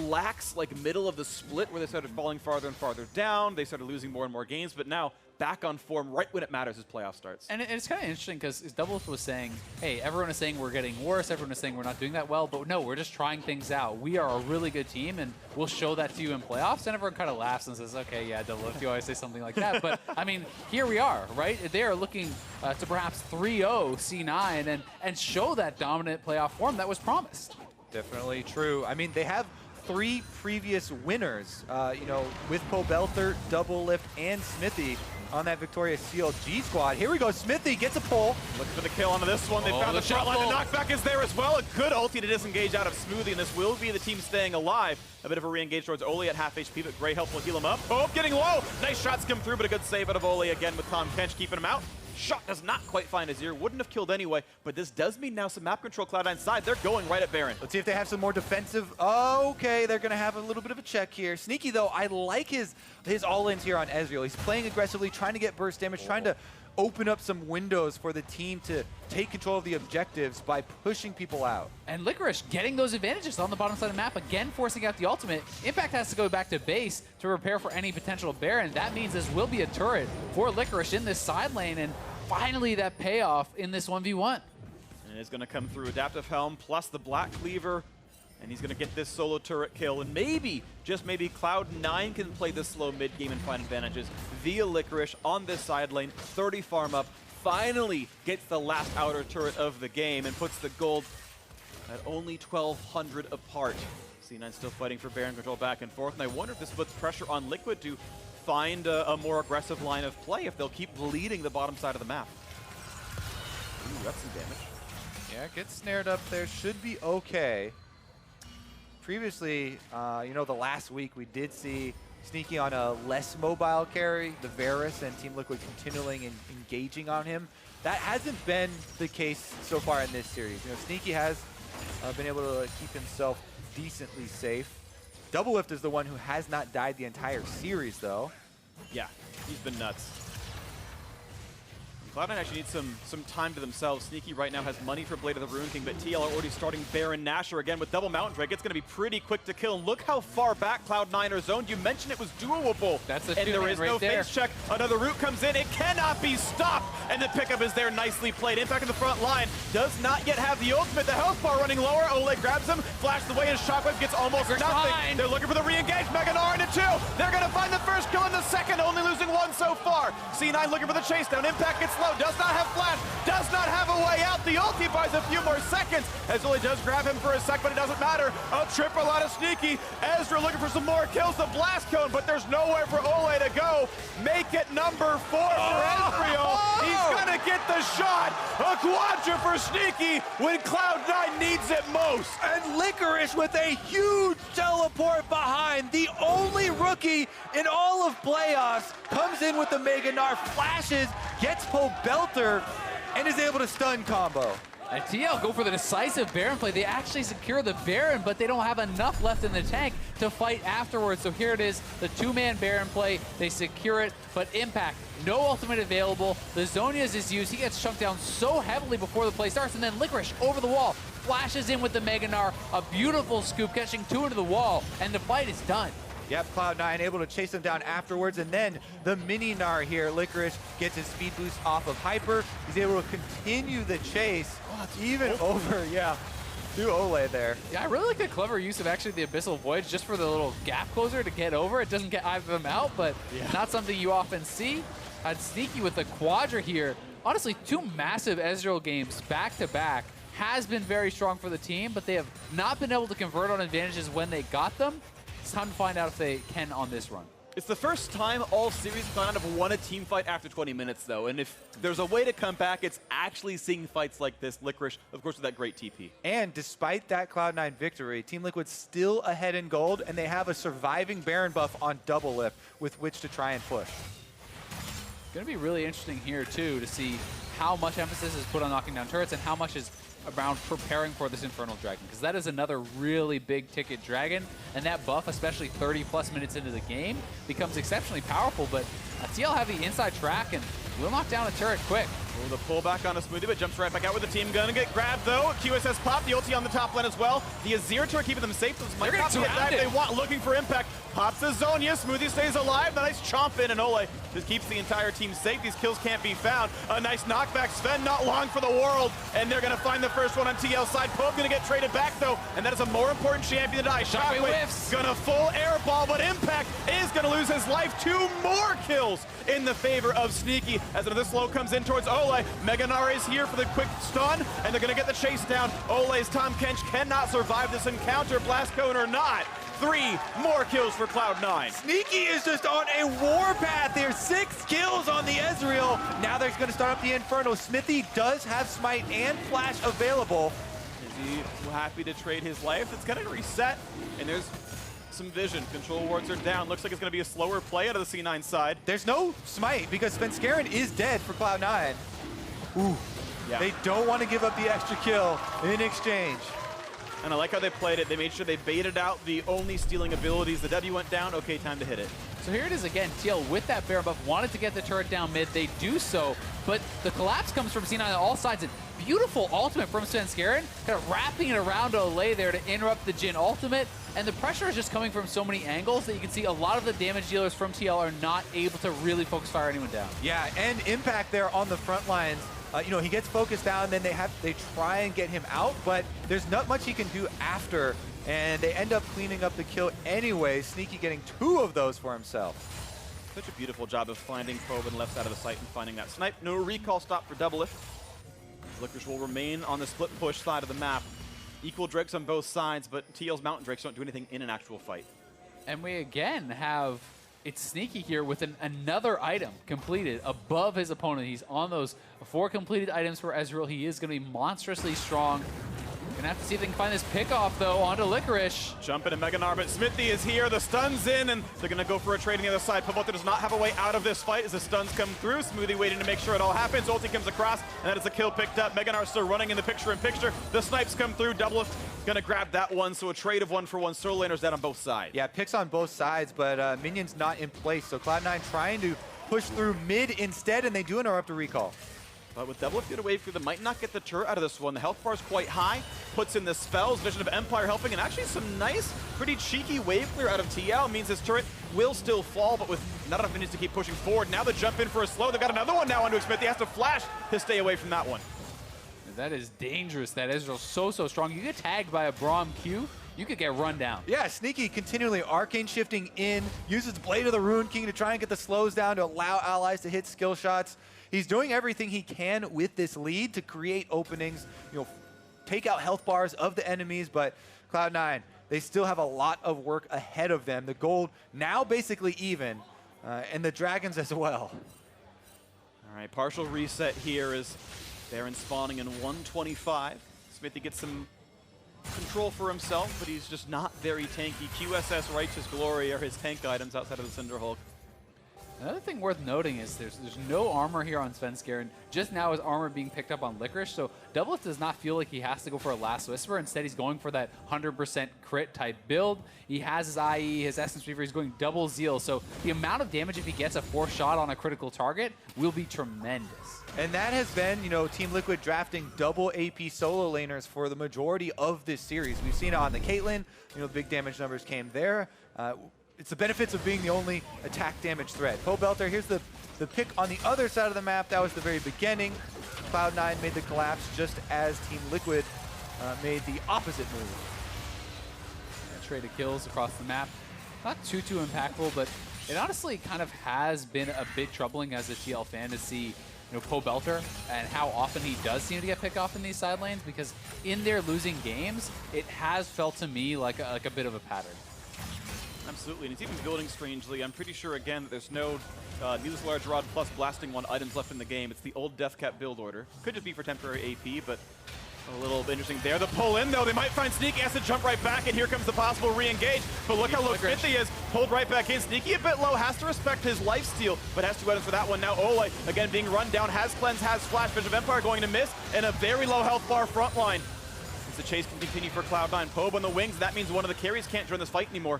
lax like middle of the split where they started falling farther and farther down. They started losing more and more games, but now back on form right when it matters as playoff starts. And it's kind of interesting because Doublelift was saying, hey, everyone is saying we're getting worse, everyone is saying we're not doing that well, but no, we're just trying things out. We are a really good team, and we'll show that to you in playoffs. And everyone kind of laughs and says, okay, yeah, Doublelift, you always say something like that. But, I mean, here we are, right? They are looking to perhaps 3-0 C9 and show that dominant playoff form that was promised. Definitely true. I mean, they have 3 previous winners, you know, with Pobelter, Doublelift, and Smithy on that victorious CLG squad. Here we go, Smithy gets a pull. Looking for the kill onto this one. They found the front line. The knockback is there as well. A good ulti to disengage out of Smoothie, and this will be the team staying alive. A bit of a re-engage towards Oli at half HP, but Gray help will heal him up. Oh, getting low. Nice shots come through, but a good save out of Oli again with Tom Kench keeping him out. Shot does not quite find Azir. Wouldn't have killed anyway, but this does mean now some map control Cloud9 side. They're going right at Baron. Let's see if they have some more defensive. Okay, they're going to have a little bit of a check here. Sneaky, though, I like his all-ins here on Ezreal. He's playing aggressively, trying to get burst damage, trying to open up some windows for the team to take control of the objectives by pushing people out. And Licorice getting those advantages on the bottom side of the map, again forcing out the ultimate. Impact has to go back to base to prepare for any potential Baron. That means this will be a turret for Licorice in this side lane, and finally that payoff in this 1v1. And it's going to come through Adaptive Helm plus the Black Cleaver, and he's going to get this solo turret kill. And maybe, just maybe, Cloud9 can play this slow mid-game and find advantages via Licorice on this side lane. 30 farm up, finally gets the last outer turret of the game and puts the gold at only 1,200 apart. C9 still fighting for Baron control back and forth, and I wonder if this puts pressure on Liquid to find a more aggressive line of play, if they'll keep bleeding the bottom side of the map. Ooh, that's some damage. Yeah, get snared up there. Should be okay. Previously, you know, the last week we did see Sneaky on a less mobile carry, the Varus, and Team Liquid continuing and engaging on him. That hasn't been the case so far in this series. You know, Sneaky has been able to keep himself decently safe. Doublelift is the one who has not died the entire series, though. Yeah, he's been nuts. Cloud9 actually needs some time to themselves. Sneaky right now has money for Blade of the Rune King, but TL are already starting Baron Nashor again with double Mountain Drake. It's going to be pretty quick to kill. And look how far back Cloud9 are zoned. You mentioned it was doable. That's a and there is right no there. face check. Another root comes in. It cannot be stopped. And the pickup is there, nicely played. Impact in the front line. Does not yet have the ultimate. The health bar running lower. Ole grabs him, flashes away, and Shockwave gets almost nothing. Fine. They're looking for the re-engage. Mega Gnar into 2. They're going to find the first kill in the second, only losing 1 so far. C9 looking for the chase down. Impact gets low. Does not have flash. Does not have a way out. The ulti buys a few more seconds. As Ole does grab him for a sec, but it doesn't matter. A triple out of Sneaky. Ezra looking for some more kills. The blast cone, but there's nowhere for Ole to go. Make it number 4 for Ezreal. He's gonna get the shot. A quadra for Sneaky when Cloud9 needs it most. And Licorice with a huge teleport behind. The only rookie in all of playoffs comes in with the Mega Gnar, flashes, gets Belter, and is able to stun combo. And TL go for the decisive Baron play. They actually secure the Baron, but they don't have enough left in the tank to fight afterwards. So here it is, the 2-man Baron play. They secure it, but Impact, no ultimate available. The Zhonya's is used. He gets chunked down so heavily before the play starts, and then Licorice over the wall, flashes in with the Mega Gnar, a beautiful scoop, catching 2 into the wall, and the fight is done. Yep, Cloud9 able to chase him down afterwards, and then the mini Gnar here. Licorice gets his speed boost off of Hyper. He's able to continue the chase, even over, to Ole there. Yeah, I really like the clever use of actually the Abyssal Voyage just for the little gap closer to get over. It doesn't get either of them out, but not something you often see. Had Sneaky with the Quadra here. Honestly, 2 massive Ezreal games back-to-back has been very strong for the team, but they have not been able to convert on advantages when they got them. It's time to find out if they can on this run. It's the first time all series Cloud9 have won a team fight after 20 minutes, though. And if there's a way to come back, it's actually seeing fights like this. Licorice, of course, with that great TP. And despite that Cloud9 victory, Team Liquid's still ahead in gold, and they have a surviving Baron buff on Doublelift with which to try and push. It's going to be really interesting here, too, to see how much emphasis is put on knocking down turrets and how much is around preparing for this Infernal Dragon, because that is another really big ticket dragon, and that buff, especially 30+ minutes into the game, becomes exceptionally powerful. But TL have the inside track and will knock down a turret quick. Oh, the pullback on a Smoothie, but jumps right back out with the team. Gonna get grabbed, though. QSS pop, the ulti on the top lane as well. The Azir turret keeping them safe. This might not be a dive they want, looking for impact. Pops the Zhonya, Smoothie stays alive. The nice chomp in, and Ole just keeps the entire team safe. These kills can't be found. A nice knockback. Sven not long for the world, and they're gonna find the first one on TL side. Pope gonna get traded back, though, and that is a more important champion to die. Shockwave gonna full air ball, but Impact is gonna lose his life. 2 more kills in the favor of Sneaky as another slow comes in towards Ole. Mega Gnar is here for the quick stun, and they're gonna get the chase down. Ole's Tom Kench cannot survive this encounter, blast cone or not. 3 more kills for Cloud9. Sneaky is just on a warpath here. 6 kills on the Ezreal. Now they're going to start up the Inferno. Smithy does have Smite and Flash available. Is he happy to trade his life? It's going to reset, and there's some vision. Control wards are down. Looks like it's going to be a slower play out of the C9 side. There's no Smite because Svenskeren is dead for Cloud9. Ooh. Yeah. They don't want to give up the extra kill in exchange. And I like how they played it. They made sure they baited out the only stealing abilities. The W went down. Okay, time to hit it. So here it is again. TL with that Baron buff wanted to get the turret down mid. They do so, but the collapse comes from C9 on all sides. And beautiful ultimate from Svenskeren, kind of wrapping it around Ole there to interrupt the Jhin ultimate. And the pressure is just coming from so many angles that you can see a lot of the damage dealers from TL are not able to really focus fire anyone down. Yeah, and Impact there on the front lines. You know, he gets focused down, then they try and get him out, but there's not much he can do after, and they end up cleaning up the kill anyway. Sneaky getting 2 of those for himself. Such a beautiful job of finding Probe on the left side of the site and finding that snipe. No recall stop for Doublelift. Licorice will remain on the split push side of the map. Equal drakes on both sides, but TL's mountain drakes don't do anything in an actual fight. And we again have, it's Sneaky here with another item completed above his opponent. He's on those 4 completed items for Ezreal. He is going to be monstrously strong. Gonna have to see if they can find this pickoff though onto Licorice. Jump into Meganar, but Smithy is here. The stun's in, and they're gonna go for a trade on the other side. Pavota does not have a way out of this fight as the stuns come through. Smoothie waiting to make sure it all happens. Ulti comes across, and that is a kill picked up. Meganar still running in the picture-in-picture. The snipes come through. Double gonna grab that one, so a trade of 1-for-1 solo laners down on both sides. Yeah, picks on both sides, but minions not in place. So Cloud9 trying to push through mid instead, and they do interrupt a recall. But with Double get a wave through, they might not get the turret out of this one. The health bar is quite high. Puts in the spells, Vision of Empire helping, and actually some nice, pretty cheeky wave clear out of TL means his turret will still fall, but with not enough minions to keep pushing forward. Now they jump in for a slow. They've got another one now onto Smith. He has to flash to stay away from that one. That is dangerous. That Ezreal's so strong. You get tagged by a Braum Q, you could get run down. Yeah, Sneaky continually arcane shifting in, uses Blade of the Rune King to try and get the slows down to allow allies to hit skill shots. He's doing everything he can with this lead to create openings, take out health bars of the enemies, but Cloud9, they still have a lot of work ahead of them. The gold now basically even, and the dragons as well. All right, partial reset here is Baron spawning in 125. Smithy gets some control for himself, but he's just not very tanky. QSS Righteous Glory are his tank items outside of the Cinderhulk. Another thing worth noting is there's no armor here on Svenskeren. Just now his armor being picked up on Licorice, so Doublelift does not feel like he has to go for a Last Whisper. Instead, he's going for that 100% crit type build. He has his IE, his Essence Reaver, he's going double Zeal, so the amount of damage if he gets a 4th shot on a critical target will be tremendous. And that has been, Team Liquid drafting double AP solo laners for the majority of this series. We've seen it on the Caitlyn, the big damage numbers came there. It's the benefits of being the only attack damage threat. Pobelter, here's the pick on the other side of the map. That was the very beginning. Cloud9 made the collapse just as Team Liquid made the opposite move. A trade of kills across the map. Not too impactful, but it honestly kind of has been a bit troubling as a TL fan to see Pobelter and how often he does seem to get picked off in these side lanes, because in their losing games, it has felt to me like a bit of a pattern. Absolutely, and it's even building strangely. I'm pretty sure, again, that there's no Needless Large Rod plus Blasting One items left in the game. It's the old Death Cap build order. Could just be for temporary AP, but a little bit interesting there. The pull in, though, they might find Sneaky, has to jump right back, and here comes the possible re-engage. But look how low Smithy is, pulled right back in. Sneaky a bit low, has to respect his lifesteal, but has 2 items for that one. Now Ole, again, being run down, has Cleanse, has Flash, Vision of Empire going to miss, and a very low health bar front line. As the chase can continue for Cloud9. Pobe on the wings, that means one of the carries can't join this fight anymore.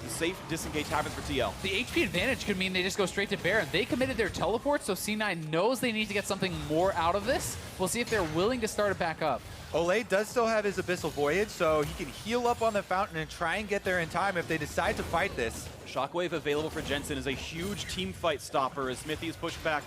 The safe disengage happens for TL. The HP advantage could mean they just go straight to Baron. They committed their teleport, so C9 knows they need to get something more out of this. We'll see if they're willing to start it back up. Ole does still have his Abyssal Voyage, so he can heal up on the fountain and try and get there in time if they decide to fight this. Shockwave available for Jensen is a huge team fight stopper as Smithy is pushed back.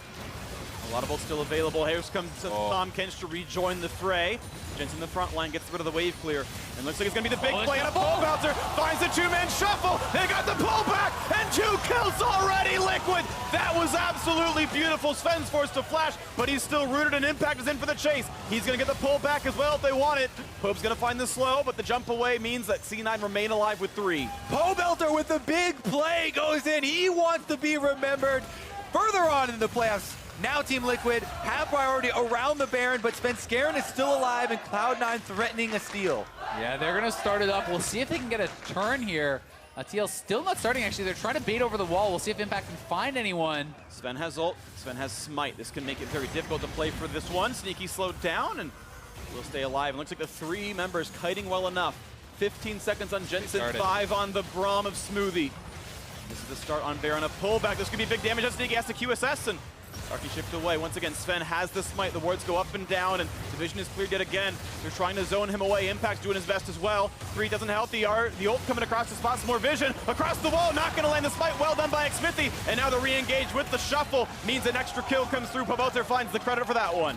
A lot of ults still available. Here comes Tom Kench to rejoin the fray. Jensen in the front line gets rid of the wave clear. And looks like it's going to be the big play. And a Pobelter finds the 2-man shuffle. They got the pullback and 2 kills already, Liquid. That was absolutely beautiful. Sven's forced to flash, but he's still rooted and Impact is in for the chase. He's going to get the pullback as well if they want it. Pope's going to find the slow, but the jump away means that C9 remain alive with 3. Pobelter with the big play goes in. He wants to be remembered further on in the playoffs. Now Team Liquid have priority around the Baron, but Svenskeren is still alive and Cloud9 threatening a steal. Yeah, they're going to start it up. We'll see if they can get a turn here. TL still not starting, actually. They're trying to bait over the wall. We'll see if Impact can find anyone. Sven has ult. Sven has Smite. This can make it very difficult to play for this one. Sneaky slowed down and will stay alive. It looks like the 3 members kiting well enough. 15 seconds on Jensen, 5 on the Braum of Smoothie. This is the start on Baron. A pullback. This could be big damage. Sneaky has to QSS and Arky shift away. Once again, Sven has the smite. The wards go up and down, and Division is cleared yet again. They're trying to zone him away. Impact's doing his best as well. 3 doesn't help. The ult coming across the spot. Some more vision. Across the wall. Not going to land the smite. Well done by Xmithy. And now the re-engage with the shuffle means an extra kill comes through. Pobelter finds the credit for that one.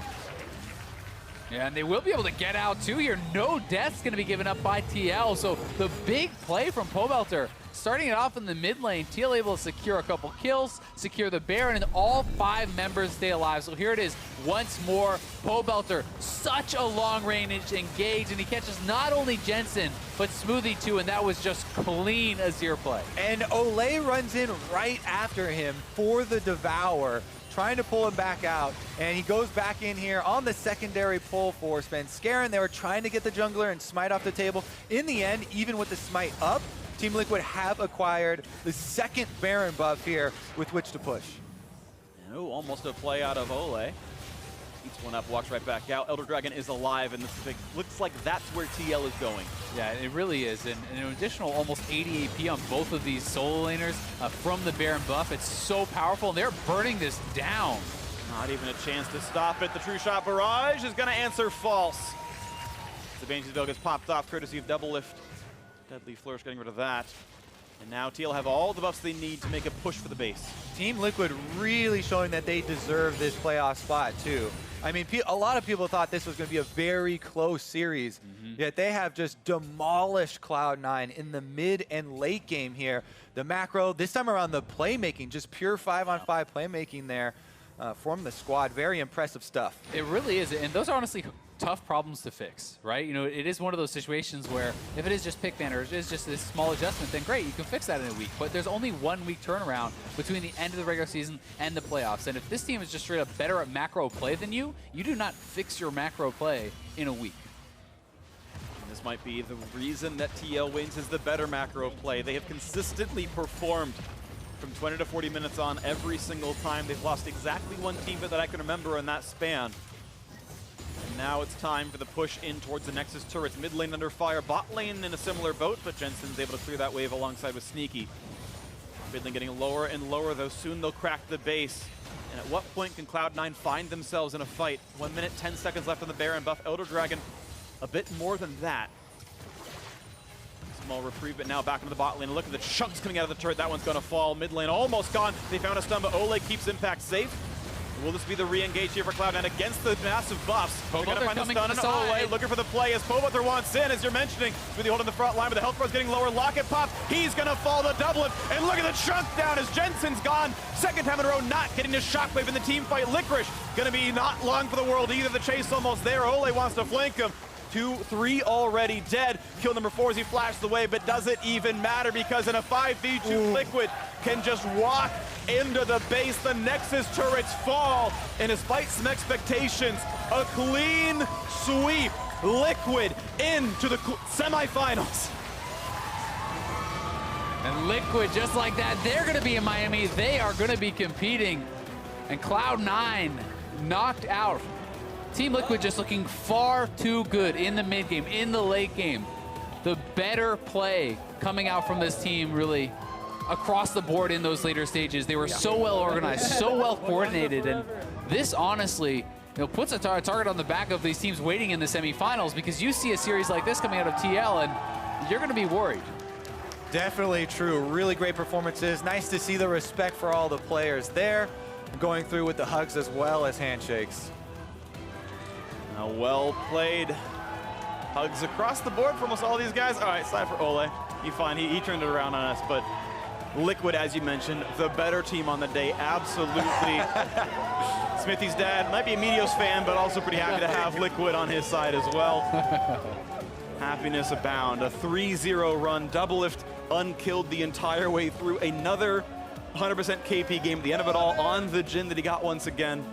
Yeah, and they will be able to get out too here. No death's going to be given up by TL. So the big play from Pobelter, starting it off in the mid lane, TL able to secure a couple kills, secure the Baron, and all 5 members stay alive. So here it is once more. Pobelter, such a long range engage, and he catches not only Jensen, but Smoothie too, and that was just clean Azir play. And Olay runs in right after him for the Devour, trying to pull him back out, and he goes back in here on the secondary pull for Svenskeren. They were trying to get the jungler and smite off the table. In the end, even with the smite up, Team Liquid have acquired the second Baron buff here with which to push. Oh, almost a play out of Ole. Eats one up, walks right back out. Elder Dragon is alive, and this looks like that's where TL is going. Yeah, it really is. And an additional almost 80 AP on both of these solo laners from the Baron buff. It's so powerful, and they're burning this down. Not even a chance to stop it. The True Shot Barrage is going to answer false. The Banshee's Veil gets popped off, courtesy of Double Lift. Deadly Flourish getting rid of that. And now TL have all the buffs they need to make a push for the base. Team Liquid really showing that they deserve this playoff spot too. I mean, a lot of people thought this was going to be a very close series, yet they have just demolished Cloud9 in the mid and late game here. The macro, this time around the playmaking, just pure 5-on-5 playmaking there from the squad. Very impressive stuff. It really is, and those are honestly tough problems to fix, right? You know, it is one of those situations where if it is just pick ban or it is just this small adjustment, then great, you can fix that in a week. But there's only 1 week turnaround between the end of the regular season and the playoffs. And if this team is just straight up better at macro play than you, you do not fix your macro play in a week. And this might be the reason that TL wins is the better macro play. They have consistently performed from 20 to 40 minutes on every single time. They've lost exactly 1 team that I can remember in that span. And now it's time for the push in towards the Nexus turrets. Mid lane under fire, bot lane in a similar boat, but Jensen's able to clear that wave alongside with Sneaky. Mid lane getting lower and lower, though soon they'll crack the base. And at what point can Cloud9 find themselves in a fight? 1 minute, 10 seconds left on the Baron buff. Elder Dragon, a bit more than that. Small reprieve, but now back into the bot lane. Look at the chunks coming out of the turret. That one's going to fall. Mid lane almost gone. They found a stun, but Ole keeps Impact safe. Will this be the re-engage here for Cloud9 against the massive buffs? They're going to find the stun and Ole looking for the play as Pobelter wants in, as you're mentioning. Really holding the front line, but the health bar's getting lower. Locket pop. He's going to fall the doublet. And look at the chunk down as Jensen's gone. Second time in a row not getting the shockwave in the team fight. Licorice going to be not long for the world either. The chase almost there. Ole wants to flank him. 2, 3 already dead. Kill number 4 as he flashes away, but does it even matter because in a 5v2 Liquid can just walk into the base. The Nexus turrets fall, and despite some expectations, a clean sweep. Liquid into the semifinals. And Liquid, just like that, they're going to be in Miami. They are going to be competing. And Cloud9 knocked out. Team Liquid just looking far too good in the mid game, in the late game. The better play coming out from this team really across the board in those later stages. They were so well organized, so well coordinated, and this honestly puts a target on the back of these teams waiting in the semifinals, because you see a series like this coming out of TL and you're going to be worried. Definitely true. Really great performances. Nice to see the respect for all the players there, going through with the hugs as well as handshakes. Well played. Hugs across the board for almost all these guys. All right, side for Ole. He turned it around on us, but Liquid, as you mentioned, the better team on the day, absolutely. Smithy's dad might be a Meteos fan, but also pretty happy to have Liquid on his side as well. Happiness abound. A 3-0 run. Double Lift unkilled the entire way through. Another 100% KP game at the end of it all on the Jhin that he got once again.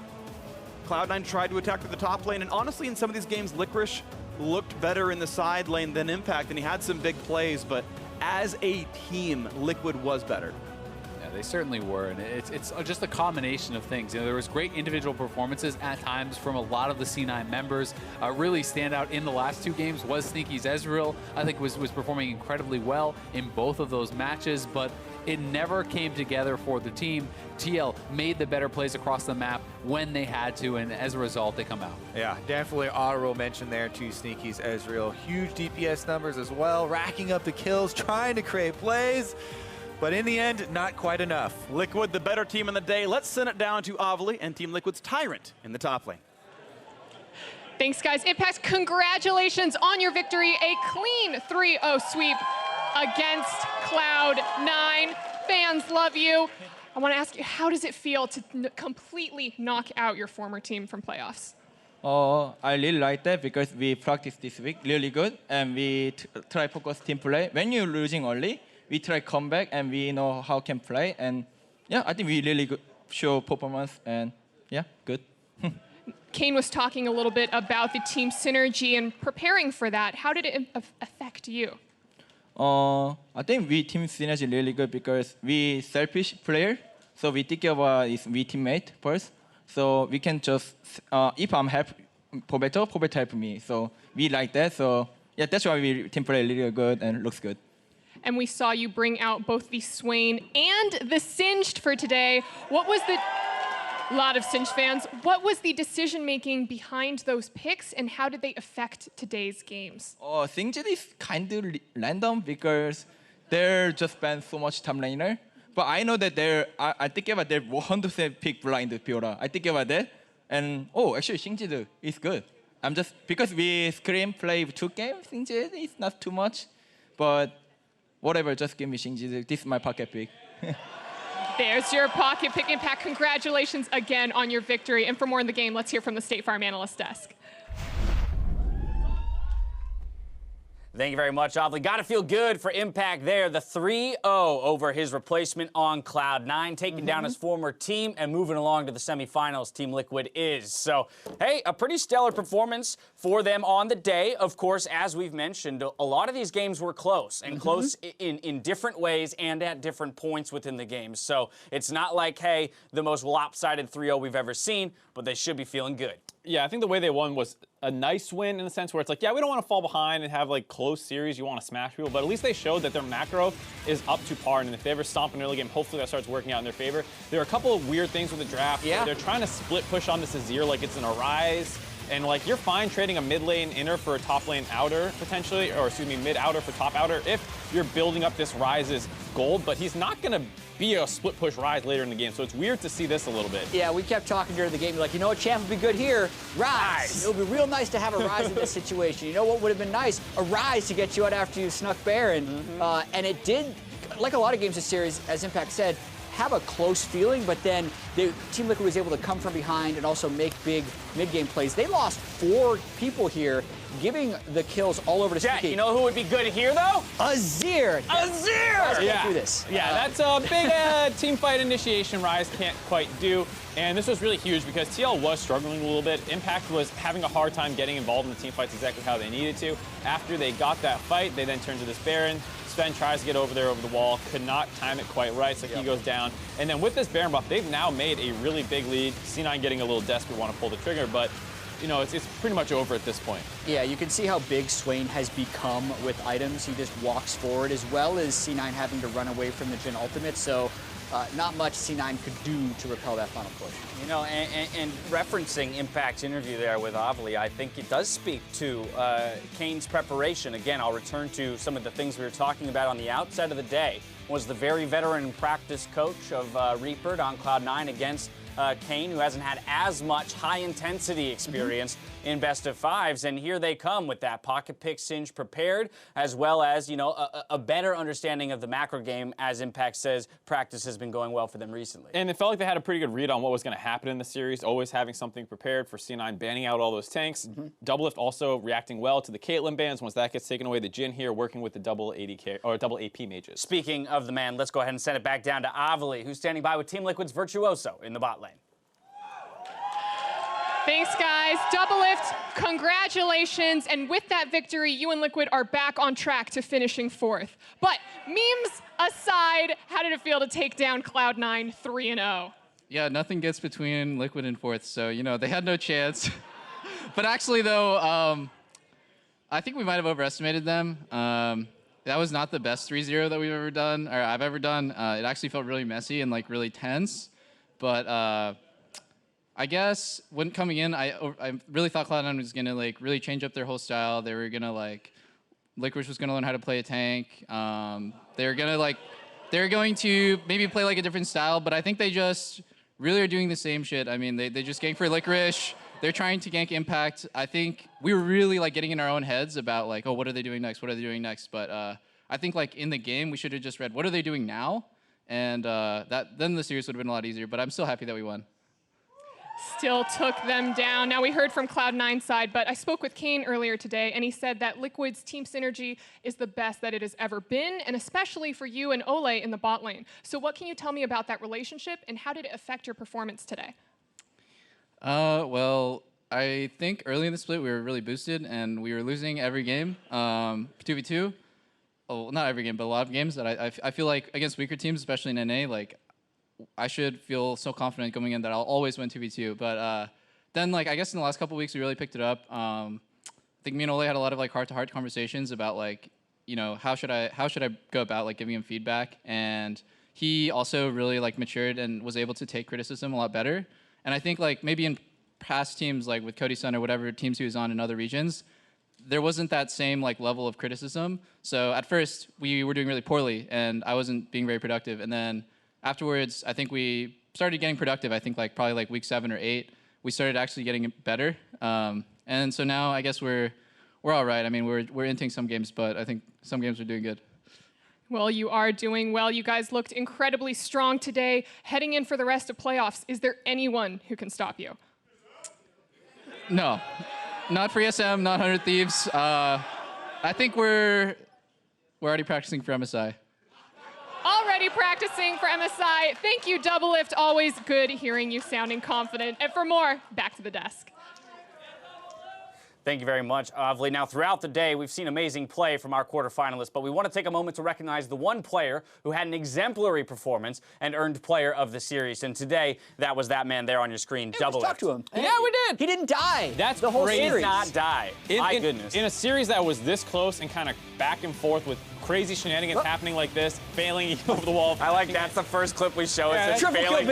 Cloud9 tried to attack through the top lane, and honestly, in some of these games, Licorice looked better in the side lane than Impact, and he had some big plays, but as a team, Liquid was better. Yeah, they certainly were, and it's just a combination of things. You know, there was great individual performances at times from a lot of the C9 members. Really stand out in the last 2 games was Sneaky's Ezreal. I think was performing incredibly well in both of those matches, but it never came together for the team. TL made the better plays across the map when they had to, and as a result, they come out. Yeah, definitely honorable mention there to Sneaky's Ezreal. Huge DPS numbers as well, racking up the kills, trying to create plays, but in the end, not quite enough. Liquid, the better team in the day. Let's send it down to Avali and Team Liquid's Tyrant in the top lane. Thanks, guys. Impact, congratulations on your victory. A clean 3-0 sweep against Cloud9. Fans love you. I want to ask you, how does it feel to completely knock out your former team from playoffs? I really like that because we practiced this week really good and we try focus team play. When you're losing early, we try come back and we know how can play. And yeah, I think we really good show performance and yeah, good. Kane was talking a little bit about the team synergy and preparing for that. How did it affect you? I think we team synergy really good because we selfish player, so we think about we teammate first. So we can just if I'm help Pobeto help me. So we like that. So yeah, that's why we team play really good and looks good. And we saw you bring out both the Swain and the Singed for today. What was the lot of Singed fans? What was the decision-making behind those picks, and how did they affect today's games? Singed is kind of random because they're just banned so much top laner. But I know that I think about their 100% pick blind Fiora. I think about that, and actually Singed is good. I'm just because we scrim play 2 games. Singed is not too much, but whatever. Just give me Singed. This is my pocket pick. There's your pocket pick Impact. Congratulations again on your victory. And for more in the game, let's hear from the State Farm Analyst Desk. Thank you very much, Avli. Got to feel good for Impact there. The 3-0 over his replacement on Cloud9, taking down his former team and moving along to the semifinals. Team Liquid is. So, hey, a pretty stellar performance for them on the day. Of course, as we've mentioned, a lot of these games were close, and close in different ways and at different points within the games. So it's not like, hey, the most lopsided 3-0 we've ever seen, but they should be feeling good. Yeah, I think the way they won was a nice win in the sense where it's like, yeah, we don't want to fall behind and have like close series. You want to smash people, but at least they showed that their macro is up to par. And if they ever stomp an early game, hopefully that starts working out in their favor. There are a couple of weird things with the draft. Yeah. They're trying to split push on this Azir like it's an Arise. And like, you're fine trading a mid lane inner for a top lane outer potentially, or excuse me, mid outer for top outer if you're building up this Rise's gold, but he's not gonna be a split push Rise later in the game. So it's weird to see this a little bit. Yeah, we kept talking during the game. You're like, you know what champ would be good here? Rise. It would be real nice to have a Rise in this situation. You know what would have been nice? A Rise to get you out after you snuck Baron. And it did, like a lot of games this series, as Impact said, have a close feeling, but then Team Liquid was able to come from behind and also make big mid-game plays. They lost 4 people here, giving the kills all over to Sneaky. You know who would be good here, though? Azir! Azir! Rise can't do this. Yeah, that's a big team fight initiation Rise can't quite do. And this was really huge because TL was struggling a little bit. Impact was having a hard time getting involved in the team fights exactly how they needed to. After they got that fight, they then turned to this Baron. Sven tries to get over there over the wall, could not time it quite right, so he goes down. And then with this Baron buff, they've now made a really big lead. C9 getting a little desperate, want to pull the trigger, but you know, it's pretty much over at this point. Yeah, you can see how big Swain has become with items. He just walks forward, as well as C9 having to run away from the Jhin ultimate, so not much C9 could do to repel that final push. You know, and referencing Impact's interview there with Avli, I think it does speak to Kane's preparation. Again, I'll return to some of the things we were talking about on the outset of the day. Was the very veteran practice coach of Reaper on Cloud9 against Kane, who hasn't had as much high-intensity experience in best of fives, and here they come with that pocket pick Singe prepared, as well as, you know, a better understanding of the macro game. As Impact says, practice has been going well for them recently. And it felt like they had a pretty good read on what was going to happen in the series, always having something prepared for C9, banning out all those tanks. Doublelift also reacting well to the Caitlyn bans. Once that gets taken away, the Jhin here working with the double AP mages. Speaking of the man, let's go ahead and send it back down to Avli, who's standing by with Team Liquid's Virtuoso in the bot lane. Thanks, guys. Doublelift, congratulations. And with that victory, you and Liquid are back on track to finishing 4th. But memes aside, how did it feel to take down Cloud9 3-0? Yeah, nothing gets between Liquid and 4th, so, you know, they had no chance. But actually, though, I think we might have overestimated them. That was not the best 3-0 that we've ever done, or I've ever done. It actually felt really messy and, like, really tense. But I guess when coming in, I really thought Cloud9 was gonna like really change up their whole style. They were gonna Licorice was gonna learn how to play a tank. They're going to maybe play like a different style, but I think they just really are doing the same shit. I mean, they just gank for Licorice. they're trying to gank Impact. I think we were really like getting in our own heads about like, oh, what are they doing next? What are they doing next? But I think like in the game, we should have just read, what are they doing now? And then the series would have been a lot easier. But I'm still happy that we won. Still took them down. Now we heard from Cloud9's side, but I spoke with Kane earlier today, and he said that Liquid's team synergy is the best that it has ever been, and especially for you and Ole in the bot lane. So what can you tell me about that relationship, and how did it affect your performance today? Well, I think early in the split we were really boosted, and we were losing every game, 2v2. Oh, not every game, but a lot of games that I feel like against weaker teams, especially in NA, like I should feel so confident going in that I'll always win 2v2. But then, like, I guess in the last couple of weeks, we really picked it up. I think me and Ole had a lot of like heart-to-heart conversations about like, you know, how should I go about like giving him feedback? And he also really like matured and was able to take criticism a lot better. And I think like maybe in past teams, like with Cody Sun or whatever teams he was on in other regions, there wasn't that same like level of criticism. So at first we were doing really poorly, and I wasn't being very productive. And then afterwards, I think we started getting productive. I think like probably like week 7 or 8, we started actually getting better. And so now I guess we're all right. I mean, we're inting some games, but I think some games are doing good. Well, you are doing well. You guys looked incredibly strong today. Heading in for the rest of playoffs, is there anyone who can stop you? No, not for ESM, not 100 Thieves. I think we're already practicing for MSI. Already practicing for MSI. Thank you, Double Lift. Always good hearing you sounding confident. And for more, back to the desk. Thank you very much, Avli. Now, throughout the day, we've seen amazing play from our quarterfinalists, but we want to take a moment to recognize the one player who had an exemplary performance and earned Player of the Series. And today, that was that man there on your screen, Double Lift. Talk to him. Yeah, we did. He didn't die. That's the whole crazy. series. He did not die. My goodness. In a series that was this close and kind of back and forth with crazy shenanigans happening like this, failing over the wall. I like that's the first clip we show. Yeah, it's failing,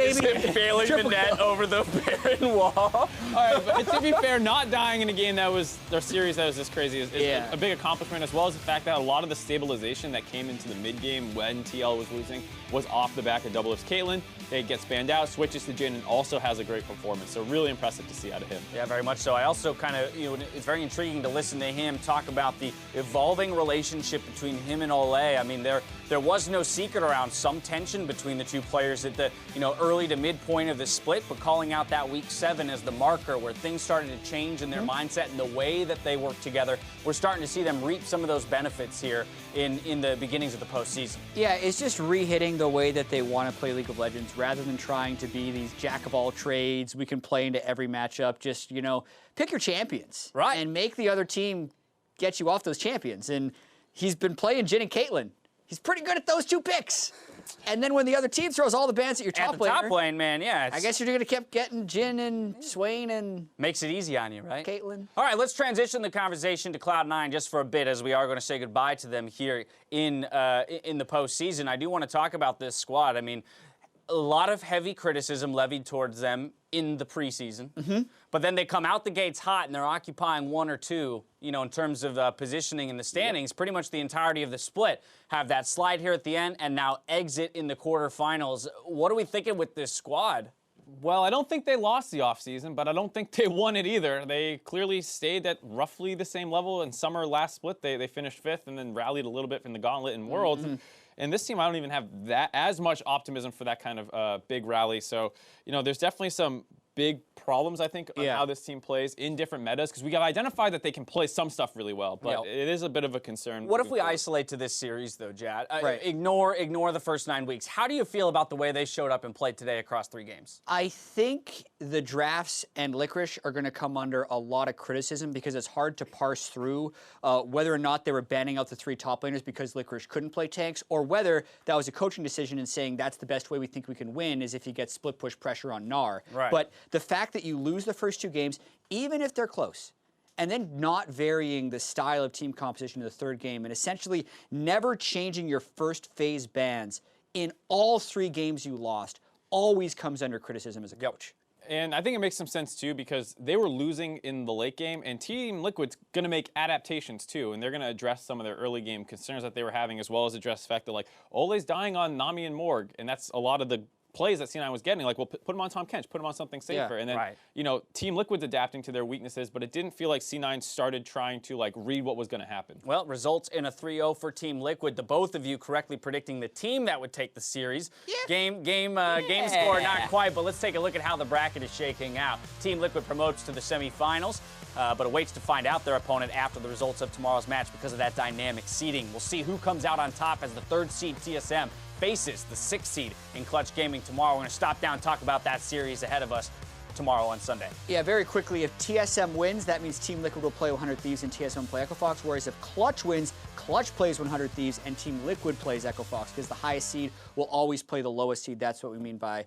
failing the net over the Baron wall. All right, but to be fair, not dying in a game that was their series that was this crazy is a big accomplishment, as well as the fact that a lot of the stabilization that came into the mid game when TL was losing was off the back of Double Lift's Caitlyn. They get spanned out, switches to Jin, and also has a great performance. So really impressive to see out of him. Yeah, very much so. I also kind of, it's very intriguing to listen to him talk about the evolving relationship between him and Ole. I mean, there was no secret around some tension between the two players at the early to midpoint of the split, but calling out that week 7 as the marker where things started to change in their mindset and the way that they work together. We're starting to see them reap some of those benefits here in the beginnings of the postseason. Yeah, it's just re-hitting the way that they want to play League of Legends rather than trying to be these jack of all trades. We can play into every matchup. Just, pick your champions. Right. And make the other team get you off those champions. And he's been playing Jin and Caitlyn. He's pretty good at those 2 picks. And then when the other team throws all the bans at your top laner, top lane, man, yeah. I guess you're going to keep getting Jin and Swain and makes it easy on you, right? Caitlyn. All right, let's transition the conversation to Cloud9 just for a bit, as we are going to say goodbye to them here in the postseason. I do want to talk about this squad. I mean, a lot of heavy criticism levied towards them in the preseason, but then they come out the gates hot and they're occupying 1 or 2, in terms of positioning in the standings. Pretty much the entirety of the split. Have that slide here at the end and now exit in the quarterfinals. What are we thinking with this squad? Well, I don't think they lost the offseason, but I don't think they won it either. They clearly stayed at roughly the same level. In summer last split, they finished 5th and then rallied a little bit from the Gauntlet and Worlds. And this team, I don't even have that as much optimism for that kind of big rally. So, there's definitely some big problems, I think, on how this team plays in different metas, because we got identified that they can play some stuff really well, but it is a bit of a concern. What if we isolate to this series, though, Jad? Right. Ignore the first 9 weeks. How do you feel about the way they showed up and played today across 3 games? I think the drafts and Licorice are going to come under a lot of criticism because it's hard to parse through whether or not they were banning out the 3 top laners because Licorice couldn't play tanks, or whether that was a coaching decision and saying that's the best way we think we can win is if you get split push pressure on Gnar. Right. But the fact that you lose the first 2 games, even if they're close, and then not varying the style of team composition in the 3rd game, and essentially never changing your first phase bans in all 3 games you lost, always comes under criticism as a coach. And I think it makes some sense, too, because they were losing in the late game, and Team Liquid's going to make adaptations, too, and they're going to address some of their early game concerns that they were having, as well as address the fact that, Ole's dying on Nami and Morg, and that's a lot of the plays that C9 was getting, like, well, put him on Tahm Kench, put him on something safer. And then, you know, Team Liquid's adapting to their weaknesses, but it didn't feel like C9 started trying to, like, read what was going to happen. Well, results in a 3-0 for Team Liquid. The both of you correctly predicting the team that would take the series. Game score, not quite, but let's take a look at how the bracket is shaking out. Team Liquid promotes to the semifinals, but awaits to find out their opponent after the results of tomorrow's match because of that dynamic seeding. We'll see who comes out on top as the 3rd seed TSM faces the 6th seed in Clutch Gaming tomorrow. We're going to stop down and talk about that series ahead of us tomorrow on Sunday. Yeah, very quickly, if TSM wins, that means Team Liquid will play 100 Thieves and TSM play Echo Fox, whereas if Clutch wins, Clutch plays 100 Thieves and Team Liquid plays Echo Fox, because the highest seed will always play the lowest seed. That's what we mean by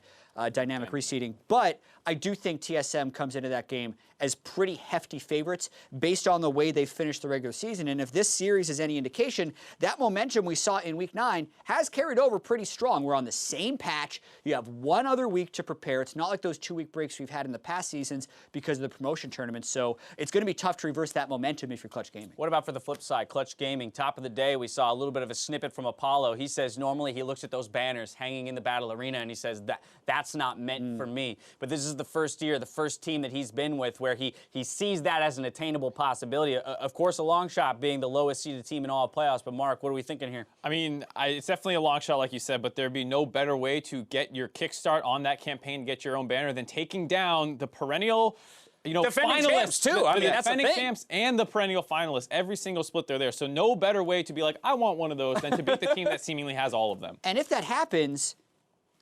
dynamic reseeding. But I do think TSM comes into that game as pretty hefty favorites based on the way they finished the regular season. And if this series is any indication, that momentum we saw in Week 9 has carried over pretty strong. We're on the same patch. You have one other week to prepare. It's not like those 2-week breaks we've had in the past seasons because of the promotion tournament. So it's going to be tough to reverse that momentum if you're Clutch Gaming. What about for the flip side, Clutch Gaming? Top of the day, we saw a little bit of a snippet from Apollo. He says normally he looks at those banners hanging in the battle arena and he says that's not meant for me. But this is the first year, the first team that he's been with where he sees that as an attainable possibility. Of course, a long shot being the lowest seeded team in all playoffs. But Mark, what are we thinking here? I mean, it's definitely a long shot, like you said, but there'd be no better way to get your kickstart on that campaign, get your own banner, than taking down the perennial, you know, defending finalists champs too. I mean, that's defending the thing. champs and the perennial finalists. Every single split they're there. So no better way to be like, I want one of those than to beat the team that seemingly has all of them. And if that happens,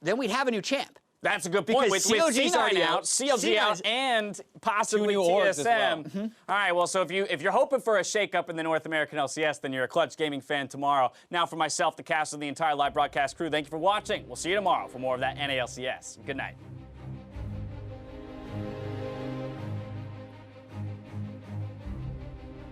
then we'd have a new champ. That's a good point. Because With COG's already C9 out, CLG out, and possibly TSM. All right, well, so if you're hoping for a shakeup in the North American LCS, then you're a Clutch Gaming fan tomorrow. Now, for myself, the cast, and the entire live broadcast crew, thank you for watching. We'll see you tomorrow for more of that NALCS. Good night.